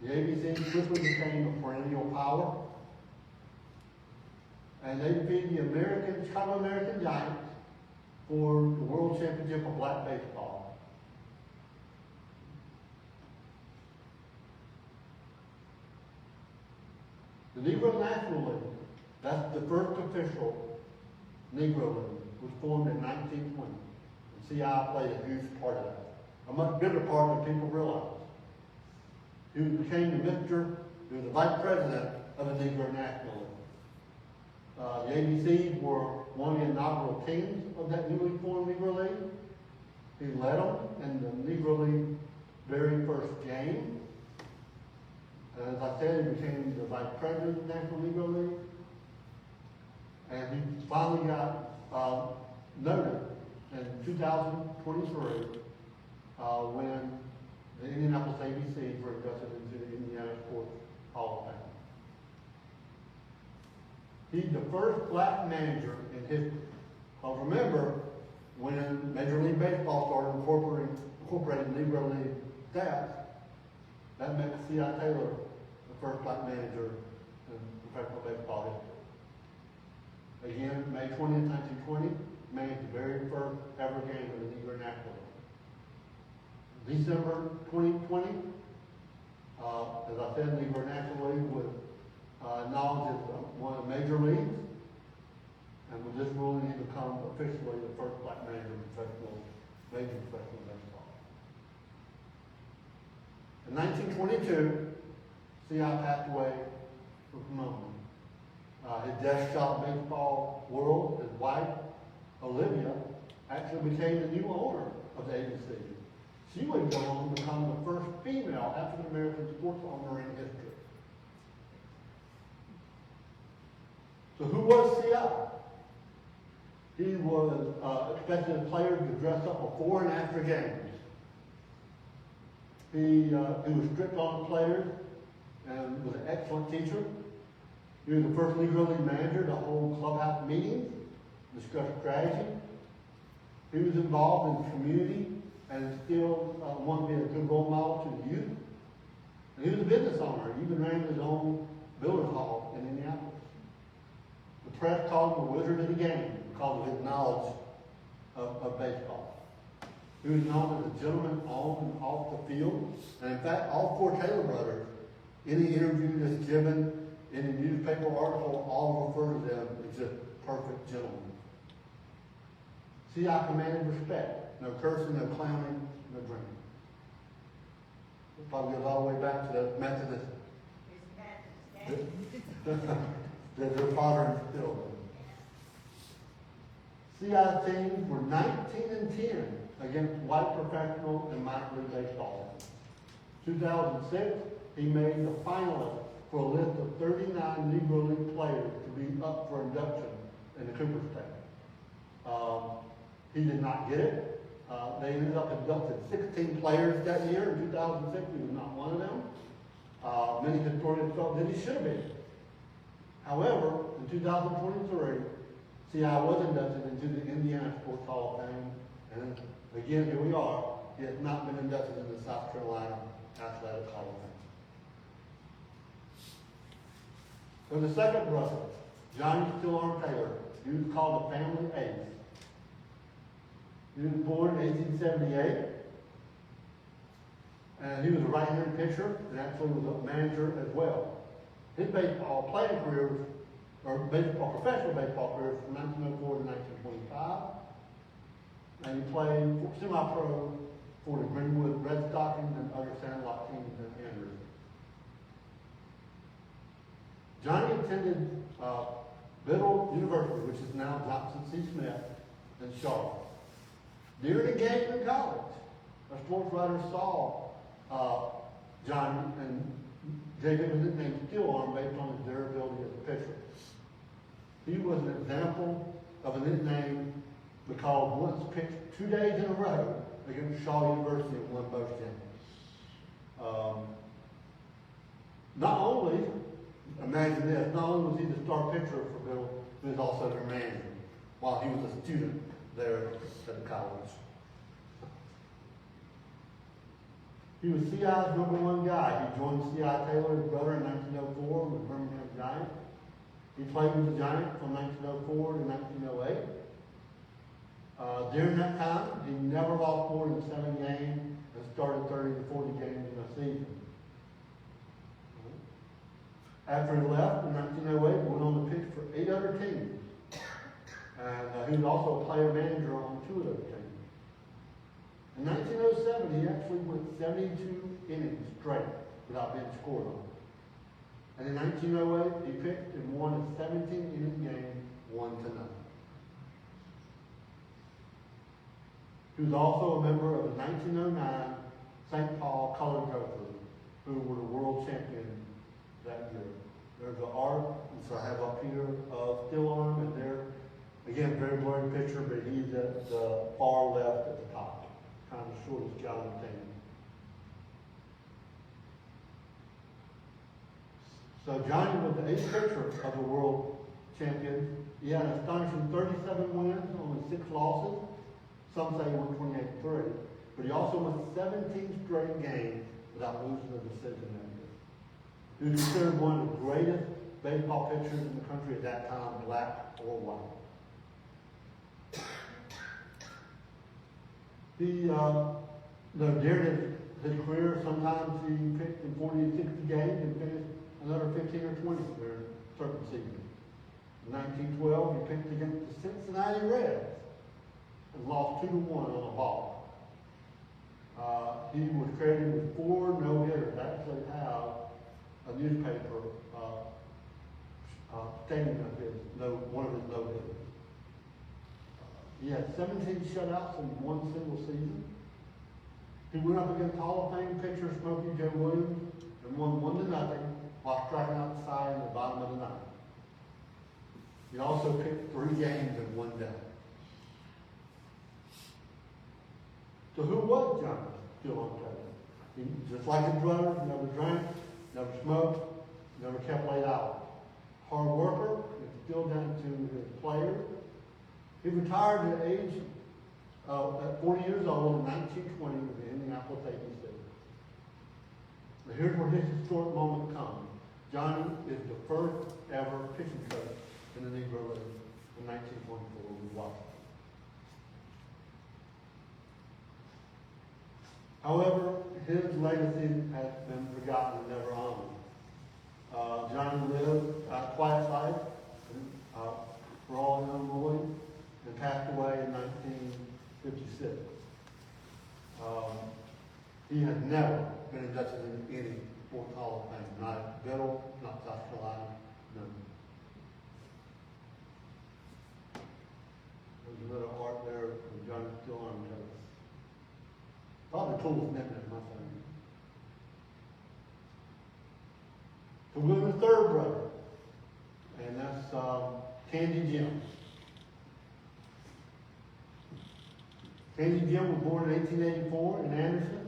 The ABC quickly became a perennial power, and they defeated the Chicago American Giants for the World Championship of Black Baseball. The Negro National League, that's the first official Negro League, was formed in 1920. And C.I. played a huge part of that. A much bigger part than people realize. He became he was the vice president of the Negro National League. The ABCs were one of the inaugural teams of that newly formed Negro League. He led them in the Negro League very first game. And as I said, he became the vice president of the National Negro League. And he finally got noted in 2023 when the Indianapolis ABCs were inducted into the Indiana Sports Hall of Fame. He's the first black manager in history. Because remember, when Major League Baseball started incorporating Negro League stats, that makes C.I. Taylor the first black manager in professional baseball history. Again, May 20th, 1920, managed the very first ever game of the Negro National League. December 2020, as I said, the Negro National League was acknowledged as one of the major leagues, and with this ruling, he become officially the first black manager in major professional baseball. In 1922, C.I. passed away from pneumonia. His death shocked baseball world. His wife, Olivia, actually became the new owner of the ABC. She would go on to become the first female African-American sports owner in history. So who was C.I.? He was expected his players to dress up before and after games. He was strict on the players and was an excellent teacher. He was the first Negro League manager to hold clubhouse meetings, discuss strategy. He was involved in the community and still wanted to be a good role model to the youth. And he was a business owner. He even ran his own builder's hall in Indianapolis. The press called him the wizard of the game because of his knowledge of baseball. He was known as a gentleman on and off the field. And in fact, all four Taylor brothers, any interview that's given, any newspaper article, all refer to them as just perfect gentlemen. C.I. commanded respect. No cursing, no clowning, no drinking. It probably goes all the way back to the Methodist that their father instilled in. C.I.'s teams were 19-10 against white professional and minor league baseball. 2006, he made the finalist for a list of 39 Negro League players to be up for induction in the Cooper State. He did not get it. They ended up inducting 16 players that year. In 2006, he was not one of them. Many historians felt that he should have been. However, in 2023, C.I. was inducted into the Indiana Sports Hall of Fame. And again, here we are. He has not been inducted into the South Carolina Athletic Hall of Fame. So the second brother, Johnny Stillorm Taylor, he was called the family ace. He was born in 1878, and he was a right-handed pitcher and actually was a manager as well. His baseball playing career, or professional baseball career, from 1904 to 1925, and he played semi-pro for the Greenwood Red Stockings and other Sandlot teams in Andrews. Johnny attended Biddle University, which is now Johnson C. Smith in Charlotte. During a game in college, a sports writer saw Johnny and gave him the nickname Stillorm based on his durability as a pitcher. He was an example of a nickname because once pitched 2 days in a row against Shaw University and won both games. Not only, imagine this, not only was he the star pitcher for Bill, he was also their manager while he was a student there at the college. He was C.I.'s #1 guy. He joined C.I. Taylor, his brother, in 1904 with Birmingham Giants. He played with the Giants from 1904 to 1908. During that time, he never lost more than 7 games and started 30 to 40 games in a season. After he left in 1908, he went on to pitch for 8 other teams. And he was also a player manager on 2 of those teams. In 1907, he actually went 72 innings straight without being scored on. And in 1908, he pitched and won a 17-inning game, 1-0. He was also a member of the 1909 St. Paul Colored Gophers, who were the world champions that year. There's an art, which I have up here, of Stillorm, and there, again, very blurry picture, but he's at the far left at the top, kind of the shortest guy on the team. So Johnny was the 8th pitcher of the world champions. He had an astonishing 37 wins, only 6 losses. Some say he won 28-3. But he also won 17 straight games without losing a decision that year. He was considered one of the greatest baseball pitchers in the country at that time, black or white. He, during his career, sometimes he pitched in 40 to 60 games and finished another 15 or 20 during certain seasons. In 1912, he pitched against the Cincinnati Reds and lost 2-1 on a ball. He was credited with 4 no-hitters. I actually have a newspaper stating of one of his no-hitters. He had 17 shutouts in one single season. He went up against Hall of Fame pitcher Smokey Joe Williams and won 1-0 while striking out the side in the bottom of the 9th. He also pitched 3 games in one day. So who was Johnny still on TV? He, just like his brother, never drank, never smoked, never kept late hours. Hard worker, and still down to his players. He retired at age at 40 years old in 1920 with the Indianapolis ABC. Now here's where his historic moment comes. Johnny is the first ever pitching coach in the Negro League in 1924 with Washington. However, his legacy has been forgotten and never honored. Johnny lived a quiet life for all young boys and passed away in 1956. He has never been inducted into any Fourth Hall of Fame, not at Biddle, not South Carolina, none. There's a little art there from Johnny still on toes. Probably the coolest nickname, my son. So we're the third brother, and that's Candy Jim. Candy Jim was born in 1884 in Anderson.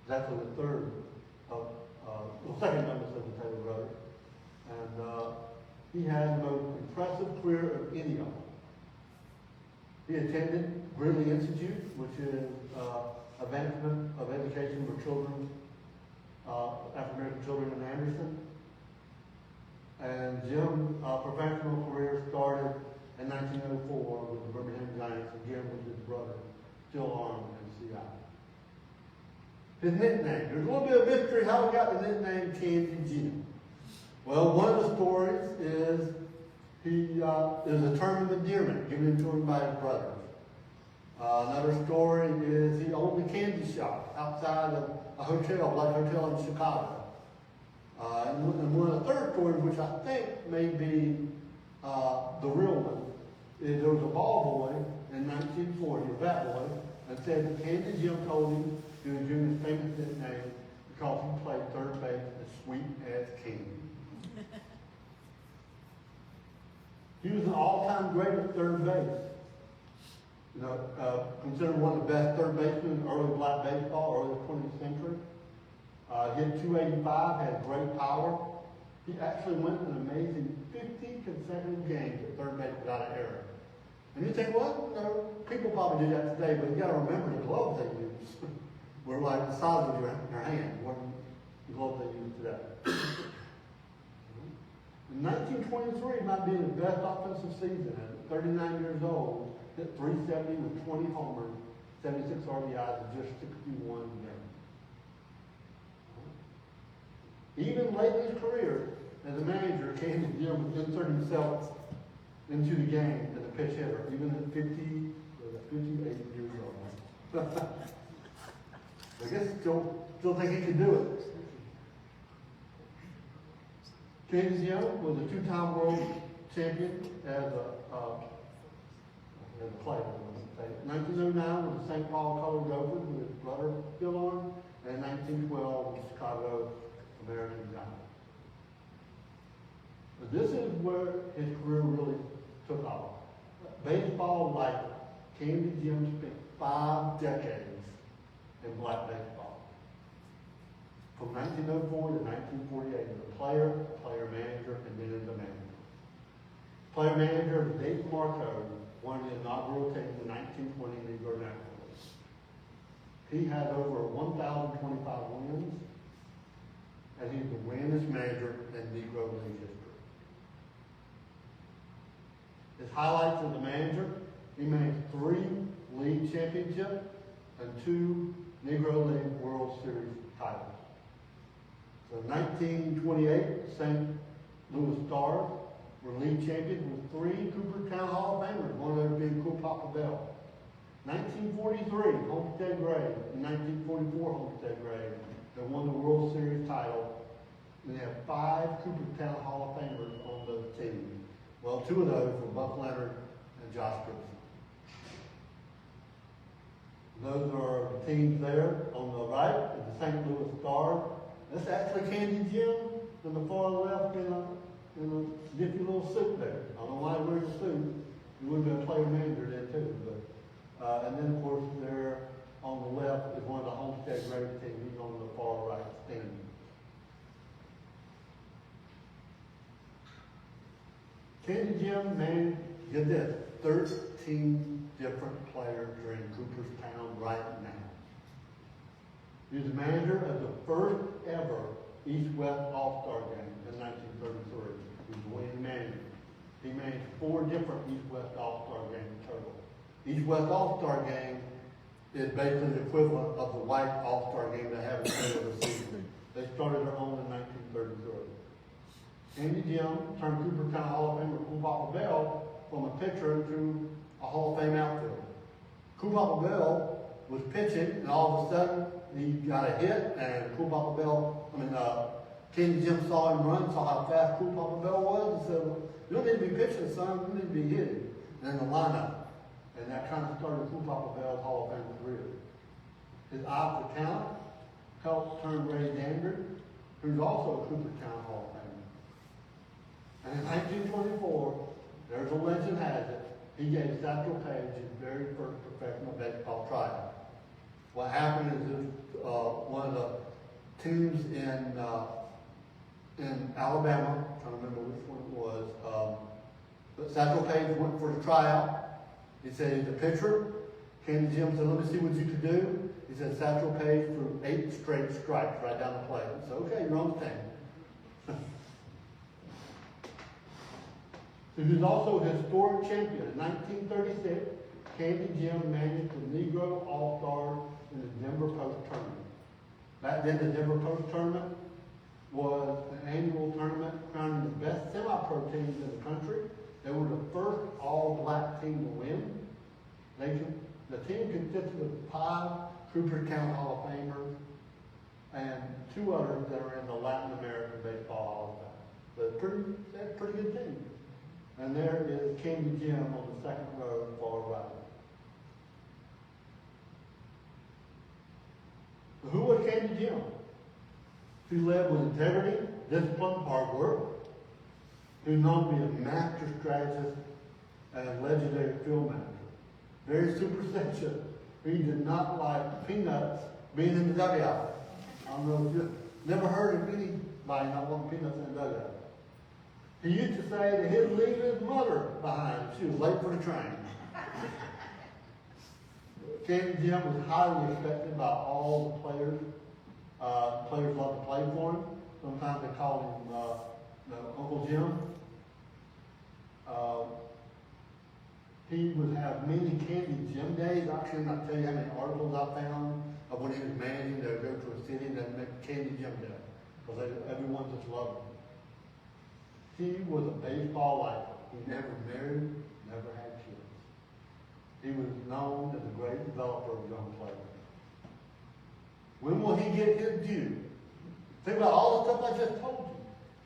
That's the third of, second youngest of the Taylor brothers. And he had the most impressive career of any of them. He attended Gridley Institute, which is advancement of education for children, African-American children in Anderson. And Jim's professional career started in 1904 with the Birmingham Giants, and Jim was his brother, still armed in Seattle. His nickname, there's a little bit of mystery how he got the nickname Candy Jim. Well, one of the stories is he is a term of endearment given to him by his brothers. Another story is he owned a candy shop outside of a hotel, like a hotel in Chicago. And one of the third stories, which I think may be the real one, is there was a ball boy in 1940, a bat boy, and said that Candy Jim told him he was using his famous nickname because he played third base as sweet as candy. He was an all-time great at third base. You know, considered one of the best third basemen in early black baseball, early 20th century. He had 285, had great power. He actually went an amazing 50 consecutive games at third base without an error. And you think, well, you know, people probably do that today, but you got to remember the gloves they use were like the size of your hand, more than the gloves they use today. In 1923 might be the best offensive season. At 39 years old, hit 370 with 20 homers, 76 RBIs, and just 61 games. Even late in his career, as a manager, Candy Jim would insert himself into the game as a pitch hitter, even at 58 years old. I guess still think he could do it. Candy Jim was a 2-time world champion as a player. 1909 with the St. Paul Colored Gophers with his brother still on, and 1912 with Chicago American Giants. But this is where his career really took off. Baseball, like Candy Jim, spent 5 decades in black baseball. from 1904 to 1948 as a player manager, and then as a manager. Player manager is Dave Marco, won the inaugural team in the 1920 Negro National League. He had over 1,025 wins, and he's the winningest manager in Negro League history. His highlights as a manager: he managed 3 league championships and 2 Negro League World Series titles. So in 1928, St. Louis Stars were league champions with 3 Cooperstown Hall of Famers, one of those being Cool Papa Bell. 1943, Homestead Gray, and 1944, Homestead Gray, that won the World Series title. And they have 5 Cooperstown Hall of Famers on the team. Well, 2 of those were Buck Leonard and Josh Gibson. Those are the teams there. On the right is the St. Louis Stars. That's actually Candy Jim in the far left in a nifty little suit there. I don't know why he wears a suit. He would have been a player manager then too. But, and then of course there on the left is one of the Homestead Gray teams. He's on the far right standing. Candy Jim did this 13 different players during Cooperstown right now. He was the manager of the first ever East-West All-Star game in 1933. He was the winning manager. He managed 4 different East-West All-Star games total. East-West All-Star game is basically the equivalent of the white All-Star game they have in the middle of the season. They started their own in 1933. Candy Jim turned Cooperstown Hall of Famer Cool Papa Bell from a pitcher into a Hall of Fame outfielder. Cool Papa Bell was pitching, and all of a sudden he got a hit, and Candy Jim saw him run, saw how fast Cool Papa Bell was, and said, well, you don't need to be pitching, son, you need to be hitting. And then the lineup. And that kind of started Cool Papa Bell's Hall of Fame career. His eye for talent helped turn Ray Dandridge, who's also a Cooperstown Hall of Famer. And in 1924, there's a legend has it, he gave Satchel Paige his very first professional baseball tryout. What happened is one of the teams in Alabama, I'm trying to remember which one it was, but Satchel Paige went for the tryout. He said he's a pitcher. Candy Jim said, let me see what you can do. He said Satchel Paige threw 8 straight strikes right down the plate. He said, okay, you're on the team. He was also a historic champion. In 1936, Candy Jim managed the Negro All-Stars in the Denver Post Tournament. Back then, the Denver Post Tournament was an annual tournament crowning the best semi-pro teams in the country. They were the first all-black team to win. The team consisted of 5 Cooperstown Hall of Famers and 2 others that are in the Latin American Baseball Hall of Fame. So that's a pretty good team. And there is Candy Jim on the second row, far right. So who was Candy Jim? He led with integrity, discipline, hard work. He was known to be a master strategist and a legendary field manager. Very superstitious. He did not like peanuts being in the dugout. I don't know if you've never heard of anybody not wanting peanuts in the dugout. He used to say that he'd leave his mother behind if she was late for the train. Candy Jim was highly respected by all the players. Players loved to play for him. Sometimes they called him Uncle Jim. He would have many Candy Jim days. I cannot tell you how many articles I found of when he was managing. They would go to a city and they'd make Candy Jim Day because everyone just loved him. He was a baseball lifer. He never married, never had kids. He was known as a great developer of young players. When will he get his due? Think about all the stuff I just told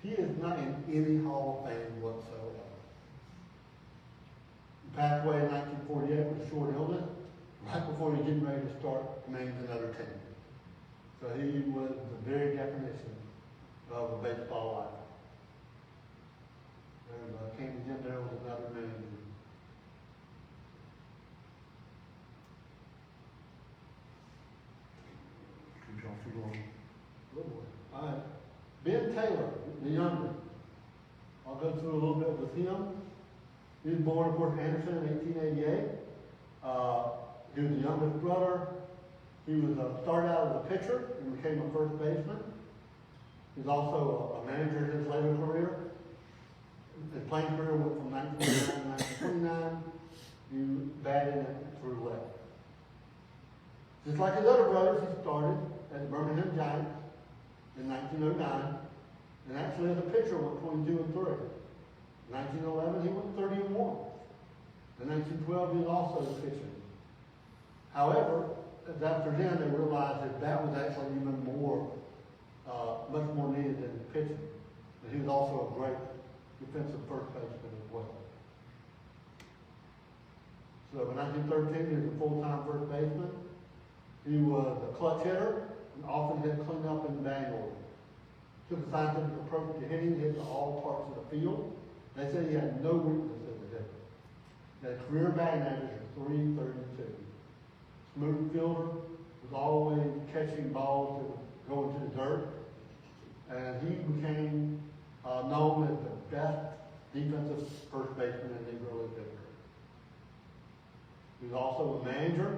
you. He is not in any Hall of Fame whatsoever. He passed away in 1948 with a short illness, right before he was getting ready to start managing another team. So he was the very definition of a baseball lifer. Candy Jim there was another manager. Keep y'all too long. Oh boy. Taylor, the younger. I'll go through a little bit with him. He was born, of course, Anderson in 1888. He was the youngest brother. He was started out as a pitcher and became a first baseman. He's also a manager in his later career. His playing career went from 1909 to 1929. He batted through left. Just like his other brothers, he started at the Birmingham Giants in 1909, and actually as a pitcher went 22 and 3. In 1911, he went 30 and 1. In 1912, he was also pitching. However, after then, they realized that that was actually even more, much more needed than pitching. And he was also a great defensive first baseman as well. So in 1913, he was a full-time first baseman. He was a clutch hitter and often had clean up in the batting order. Took a scientific approach to hitting, hit all parts of the field. They said he had no weakness as a hitter. He had a career batting average of .332. Smooth fielder, was always catching balls that would go into the dirt. And he became known as the best defensive first baseman in Negro League history. He was also a manager.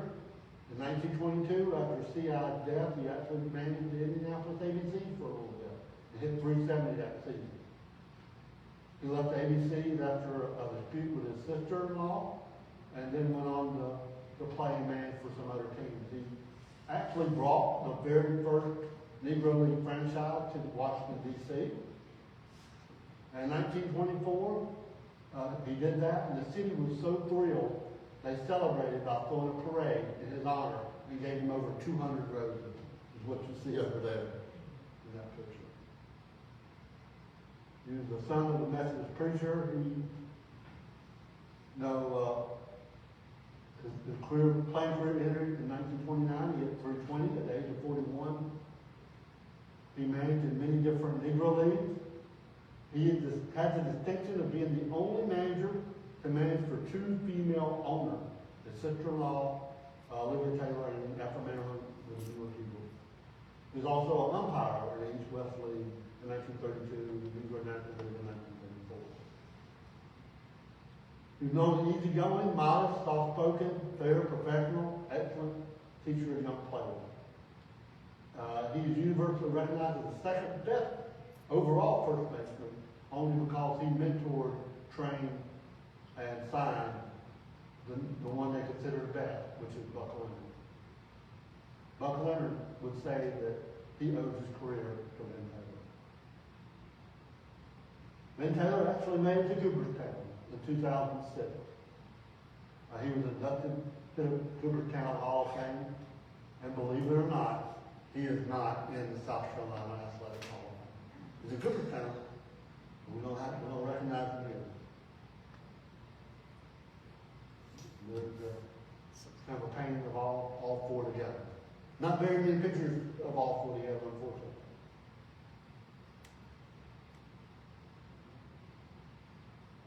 In 1922, after C.I.'s death, he actually managed the Indianapolis ABC for a little bit and hit .370 that season. He left ABC after a dispute with his sister-in-law and then went on to play and manage for some other teams. He actually brought the very first Negro League franchise to Washington, D.C. And in 1924, he did that, and the city was so thrilled, they celebrated by throwing a parade in his honor and gave him over 200 roses, is what you see over there in that picture. He was the son of a Methodist preacher. His playing career ended in 1929. He hit .320 at the age of 41. He managed in many different Negro leagues. He had the distinction of being the only manager to manage for two female owners, his sister-in-law, Larry Taylor, and Afro-American with the New York Eagles. He was also an umpire in East West League in 1932, the Negro National League in 1934. He was known as easygoing, modest, soft-spoken, fair, professional, excellent teacher of young players. He is universally recognized as the second best overall first baseman, only because he mentored, trained, and signed the one they consider the best, which is Buck Leonard. Buck Leonard would say that he owes his career to Lynn Taylor. Lynn Taylor actually made it to Cooperstown in 2006. He was inducted to the Cooperstown Hall of Fame, and believe it or not, he is not in the South Carolina Athletic Hall of Fame. He's in Cooperstown, but we don't recognize him here. It's kind of a painting of all four together. Not very many pictures of all four together, unfortunately.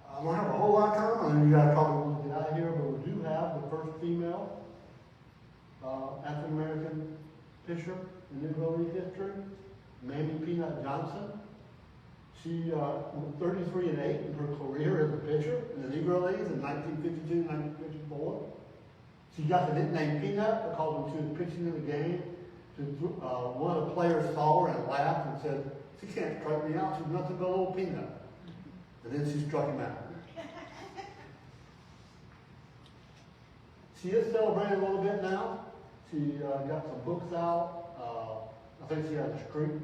I don't have a whole lot of time. I know you guys probably want to get out of here, but we do have the first female African American pitcher in Negro League history, Mamie Peanut Johnson. She went 33 and 8 in her career as a pitcher in the Negro Leagues in 1952, 1954. She got the nickname Peanut because when she was pitching in the game, one of the players saw her and laughed and said, "She can't strike me out. She's nothing but a little peanut." And then she struck him out. She is celebrating a little bit now. She got some books out. I think she has a street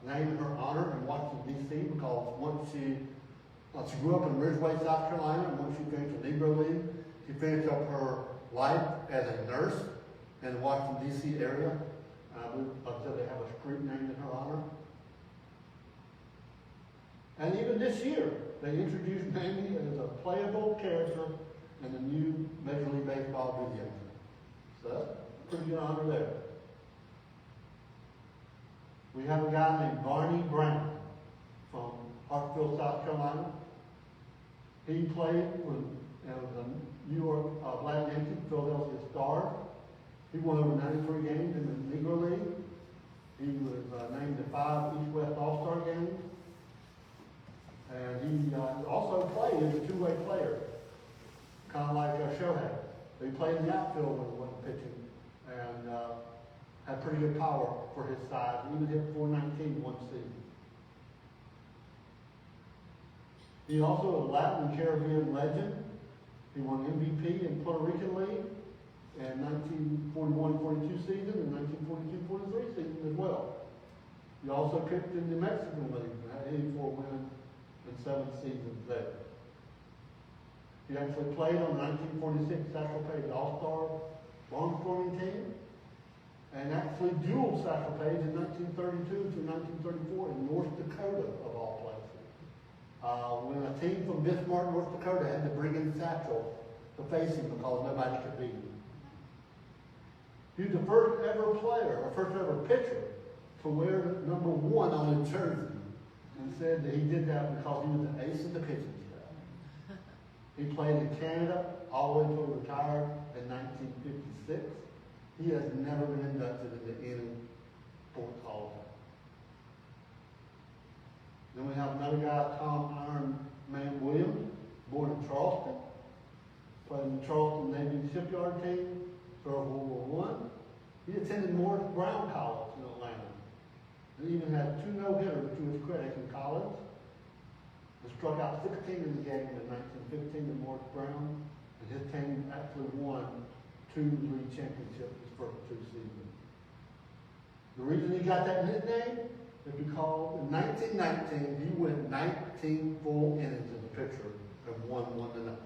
named in her honor in Washington, D.C. because once she grew up in Ridgeway, South Carolina, and once she finished the Negro League, she finished up her life as a nurse in the Washington, D.C. area. Like I said, they have a street named in her honor. And even this year, they introduced Mamie as a playable character in the new Major League Baseball video game. So that's a pretty good honor there. We have a guy named Barney Brown from Hartsville, South Carolina. He played with the New York Black Yankees, Philadelphia Stars. He won over 93 games in the Negro League. He was named to 5 East-West All-Star games. And he also played as a two-way player, kind of like Shohei. He played in the outfield when he wasn't pitching, and had pretty good power for his size. He even hit 419 one season. He's also a Latin and Caribbean legend. He won MVP in Puerto Rican League in 1941-42 season and 1942-43 season as well. He also pitched in the Mexican League and had 84 wins in 7 seasons there. He actually played on the 1946 Satchel Paige All-Star long scoring team and actually dueled Satchel Paige in 1932 to 1934 in North Dakota, of all places. When a team from Bismarck, North Dakota had to bring in Satchel to face him because nobody could beat him. He was the first ever player, or first ever pitcher, to wear number 1 on his jersey, and said that he did that because he was the ace of the pitching staff. He played in Canada all the way until he retired in 1956. He has never been inducted into any sports hall of fame. Then we have another guy, Tom Iron Man Williams, born in Charleston. Played in the Charleston Navy Shipyard team, served World War I. He attended Morris Brown College in Atlanta. He even had 2 no-hitters to his credit in college. He struck out 16 in the game in 1915 at Morris Brown, and his team actually won 2 league championships his first 2 seasons. The reason he got that nickname is because in 1919 he went 19 full innings as a pitcher and won 1-0.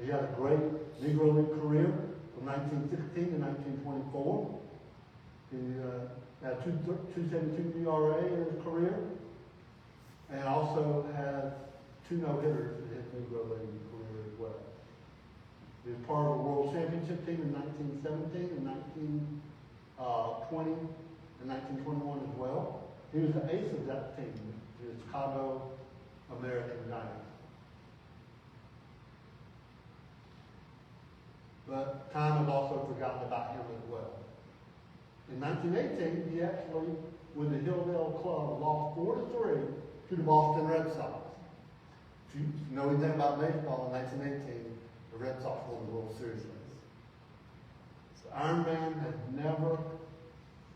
He had a great Negro League career from 1916 to 1924. He had 2.72 ERA in his career, and also had 2 no-hitters in his Negro League career as well. He was part of the World Championship team in 1917 and 1920 and 1921 as well. He was the ace of that team, the Chicago American Giants. But time has also forgotten about him as well. In 1918, he actually, with the Hilldale Club, lost 4-3 to the Boston Red Sox. If you know anything about baseball, in 1918, the Red Sox won the World Series. So Iron Man has never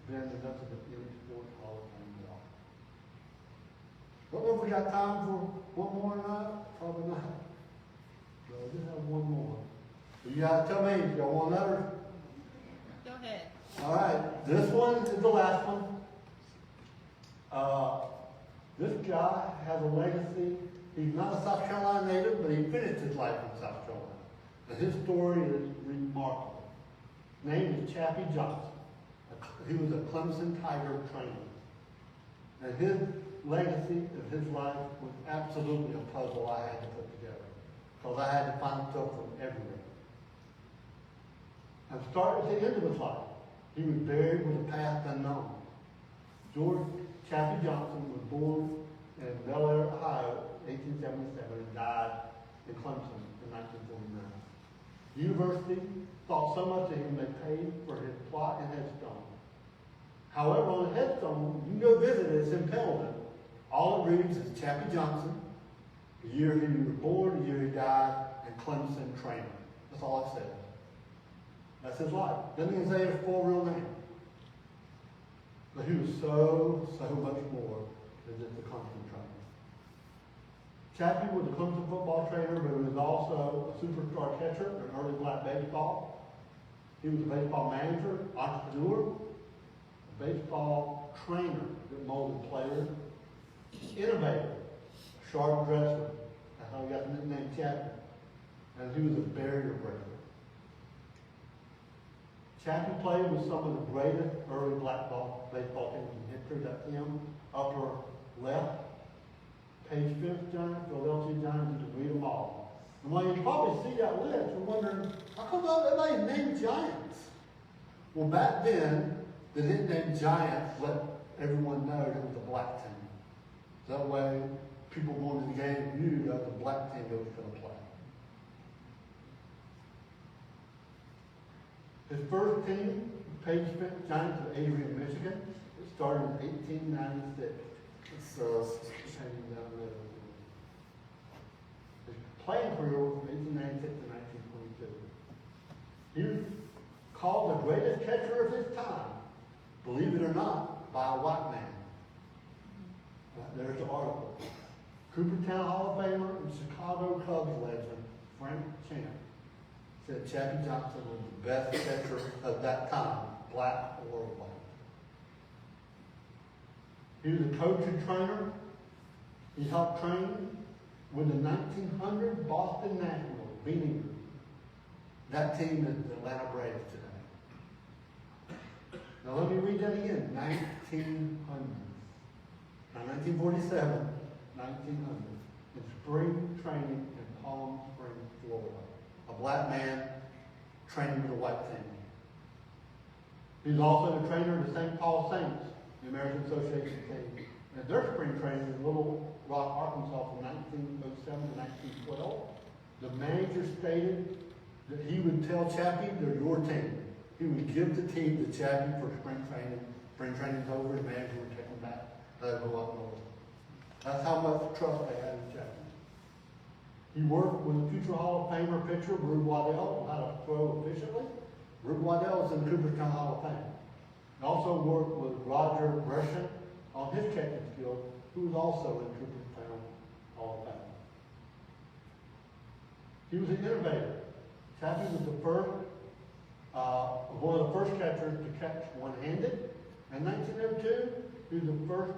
been inducted to any sport hall of fame at all. Don't know if we got time for one more or not. Probably not. So I just have one more. You guys tell me if y'all want another. Go ahead. All right, this one is the last one. This guy has a legacy. He's not a South Carolina native, but he finished his life in South Carolina. And his story is remarkable. His name is Chappie Johnson. He was a Clemson Tiger trainer. And his legacy of his life was absolutely a puzzle I had to put together, because I had to find stuff from everywhere. And start at the end of his life. He was buried with a past unknown. George Chappie Johnson was born in Bel Air, Ohio, 1877, and died in Clemson in 1949. The university thought so much of him they paid for his plot and headstone. However, on the headstone, you can go visit it, it's in Pendleton. All it reads is Chappie Johnson, the year he was born, the year he died, and Clemson trainer. That's all it says. That's his life. Doesn't even say his full real name. But he was so much more than just a Clemson trainer. Chappie was a Clemson football trainer, but he was also a superstar catcher in early black baseball. He was a baseball manager, entrepreneur, a baseball trainer that molded players, innovator, a sharp dresser. That's how he got the nickname Chappie. And he was a barrier breaker. Chappie played with some of the greatest early black baseball teams in history. That's him, upper left. Page 5th Giants, Philadelphia Giants, you can read them all. And when you probably see that list, you're wondering, how come everybody named Giants? Well, back then, the nickname Giants let everyone know it was a black team. That way, people going to the game knew that was a black team that was going to play. His first team Page Giants of Avery, Michigan. It started in 1896. It's hanging down there. His playing career was from 1896 to 1922. He was called the greatest catcher of his time, believe it or not, by a white man. There's the article. Coopertown Hall of Famer and Chicago Cubs legend Frank Champ said Chappie Johnson was the best catcher of that time, black or white. He was a coach and trainer. He helped train with the 1900 Boston Nationals, beating that team is the Atlanta Braves today. Now let me read that again, 1900. Now 1947, 1900, in spring training in Palm Springs, Florida. A black man training with a white team. He's also the trainer of the St. Paul Saints, the American Association team. And their spring training in Little Rock, Arkansas from 1907 to 1912. The manager stated that he would tell Chappie, they're your team. He would give the team to Chappie for spring training. Spring training's over, the manager would take them back. They'd go up north. That's how much trust they had in Chappie. He worked with future Hall of Famer pitcher Rube Waddell on how to throw efficiently. Rube Waddell is in the Cooperstown Hall of Fame. He also worked with Roger Gresham on his catching skills, who was also in Cooperstown Hall of Fame. He was an innovator. Chappie was the first, one of the first catchers to catch one-handed. In 1902, he was the first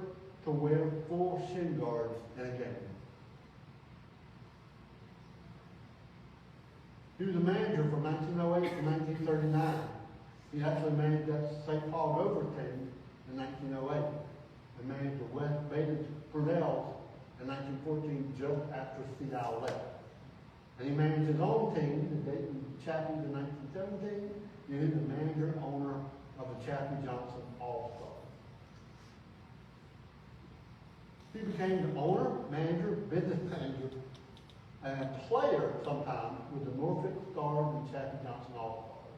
to wear full shin guards in a game. He was a manager from 1908 to 1939. He actually managed that St. Paul Rovers team in 1908 and managed the West Baden Brunels in 1914 just after Seattle left. And he managed his own team, the Dayton Chappie in 1917. He was the manager owner of the Chappie Johnson All-Stars. He became the owner, manager, business manager, and player sometimes with the Norfolk Stars and Chappie Johnson All-Stars.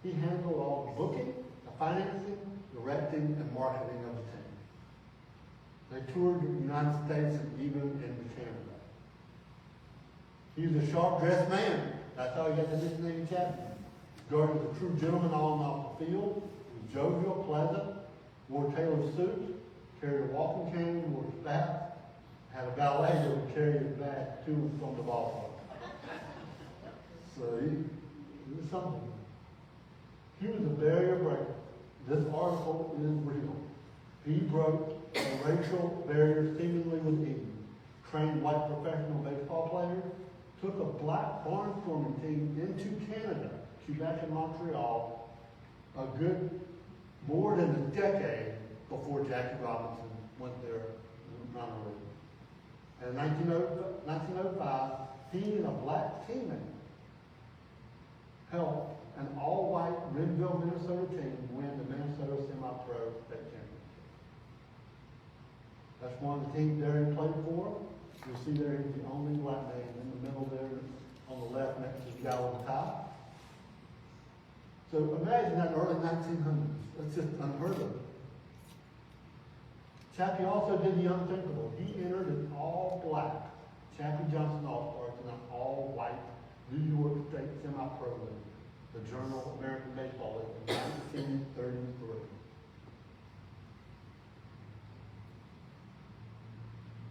He handled all the booking, the financing, directing, and marketing of the team. They toured the United States and even into Canada. He was a sharp-dressed man. That's how he got the nickname Chappie. Guard was a true gentleman on and off the field. He was jovial, pleasant, wore tailored suits, carried a walking cane, wore a staff, had a valet that would carry his bag to and from the ballpark. So he was something. He was a barrier breaker. This article is real. He broke the racial barrier seemingly with ease, trained white professional baseball players, took a black barnstorming team into Canada, Quebec and Montreal, a good more than a decade before Jackie Robinson went there in minor league. And in 1905, he and a black teammate helped an all-white Renville, Minnesota team win the Minnesota Semi-Pro State Championship. That's one of the teams there he played for. You'll see there he's the only black man in the middle there on the left next to the guy on the top. So imagine that early 1900s. That's just unheard of. Chappie also did the unthinkable. He entered an all-black Chappie Johnson All-Stars in an all-white New York State Semi-Pro League, the Journal of American Baseball League, in 1933.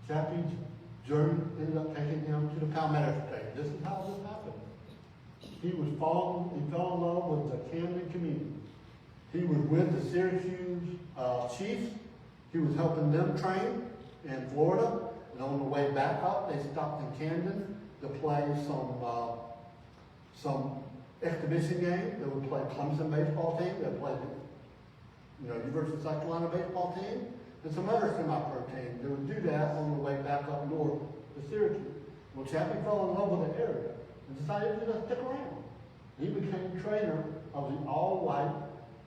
Chappie's journey ended up taking him to the Palmetto State. This is how this happened. He fell in love with the Camden community. He was with the Syracuse Chiefs. He was helping them train in Florida, and on the way back up, they stopped in Camden to play some exhibition game. They would play Clemson baseball team. They played, University of South Carolina baseball team, and some other semi-pro team. They would do that on the way back up north to Syracuse. Well, Chappie fell in love with the area and decided to stick around. He became trainer of the all-white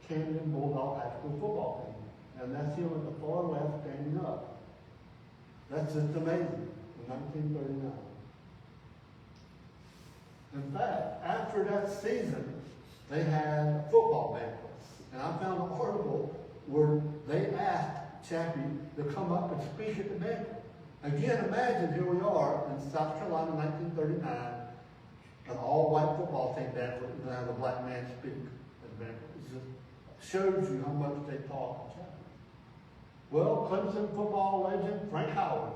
Camden Bulldog High School football team. And that's him at the far left standing up. That's just amazing. In 1939. In fact, after that season, they had football banquets. And I found an article where they asked Chappie to come up and speak at the banquet. Again, imagine here we are in South Carolina, 1939, an all-white football team banquet, and they have a black man speak at the banquet. It just shows you how much they thought of Chappie. Well, Clemson football legend Frank Howard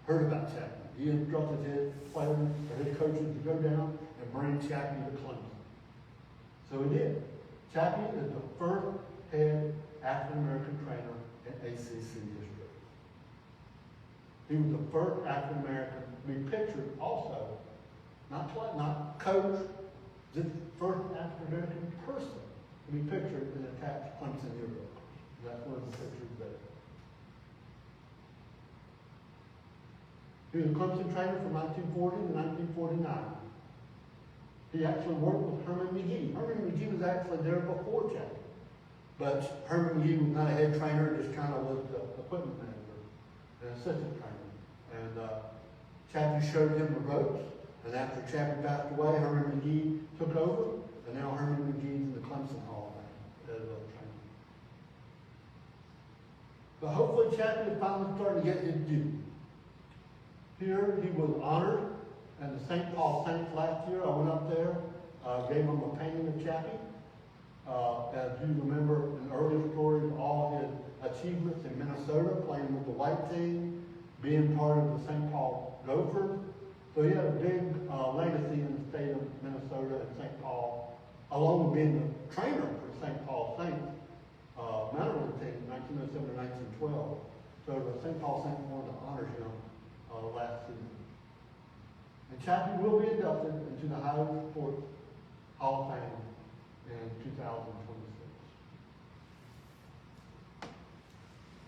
heard about Chappie. He instructed his players or his coaches to go down and bring Chappie to Clemson. So he did. Chappie is the first head African-American trainer in ACC history. He was the first African-American to be pictured also, not coach, just first African-American person to be pictured in a attached Clemson yearbook. That's one of the pictures there. He was a Clemson trainer from 1940 to 1949. He actually worked with Herman McGee. Herman McGee was actually there before Chappie. But Herman McGee was not a head trainer, just kind of was the equipment manager, an assistant trainer. And Chappie showed him the ropes. And after Chappie passed away, Herman McGee took over. And now Herman McGee's in the Clemson Hall of Fame as a trainer. But hopefully Chappie is finally starting to get his due. Here he was honored at the St. Paul Saints last year. I went up there, gave him a painting of Chappie. As you remember in earlier stories, all his achievements in Minnesota, playing with the white team, being part of the St. Paul Gophers. So he had a big legacy in the state of Minnesota and St. Paul, along with being the trainer for St. Paul Saints minor league team in 1907 to 1912. So the St. Paul Saints wanted to honor him last season. And Chappie will be inducted into the Highland Sports Hall of Fame in 2026.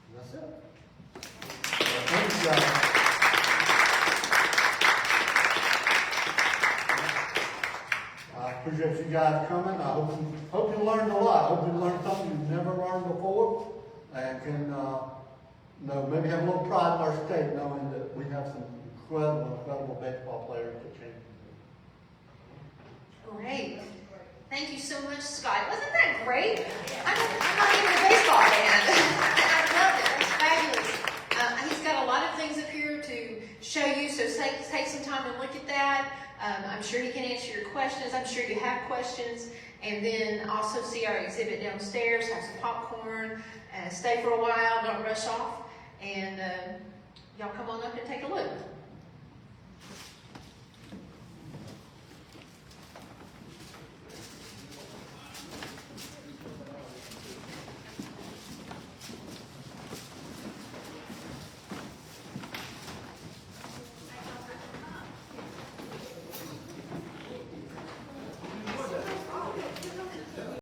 And that's it. Thank you, guys. I appreciate you guys coming. I hope you learned a lot. I hope you learned something you've never learned before, and can maybe have a little pride in our state, knowing that we have some incredible baseball players to change. Great. Thank you so much, Scott. Wasn't that great? I'm not even a baseball fan. I loved it. That's fabulous. He's got a lot of things up here to show you, so take some time and look at that. I'm sure he can answer your questions. I'm sure you have questions. And then also see our exhibit downstairs, have some popcorn, stay for a while, don't rush off. And y'all come on up and take a look.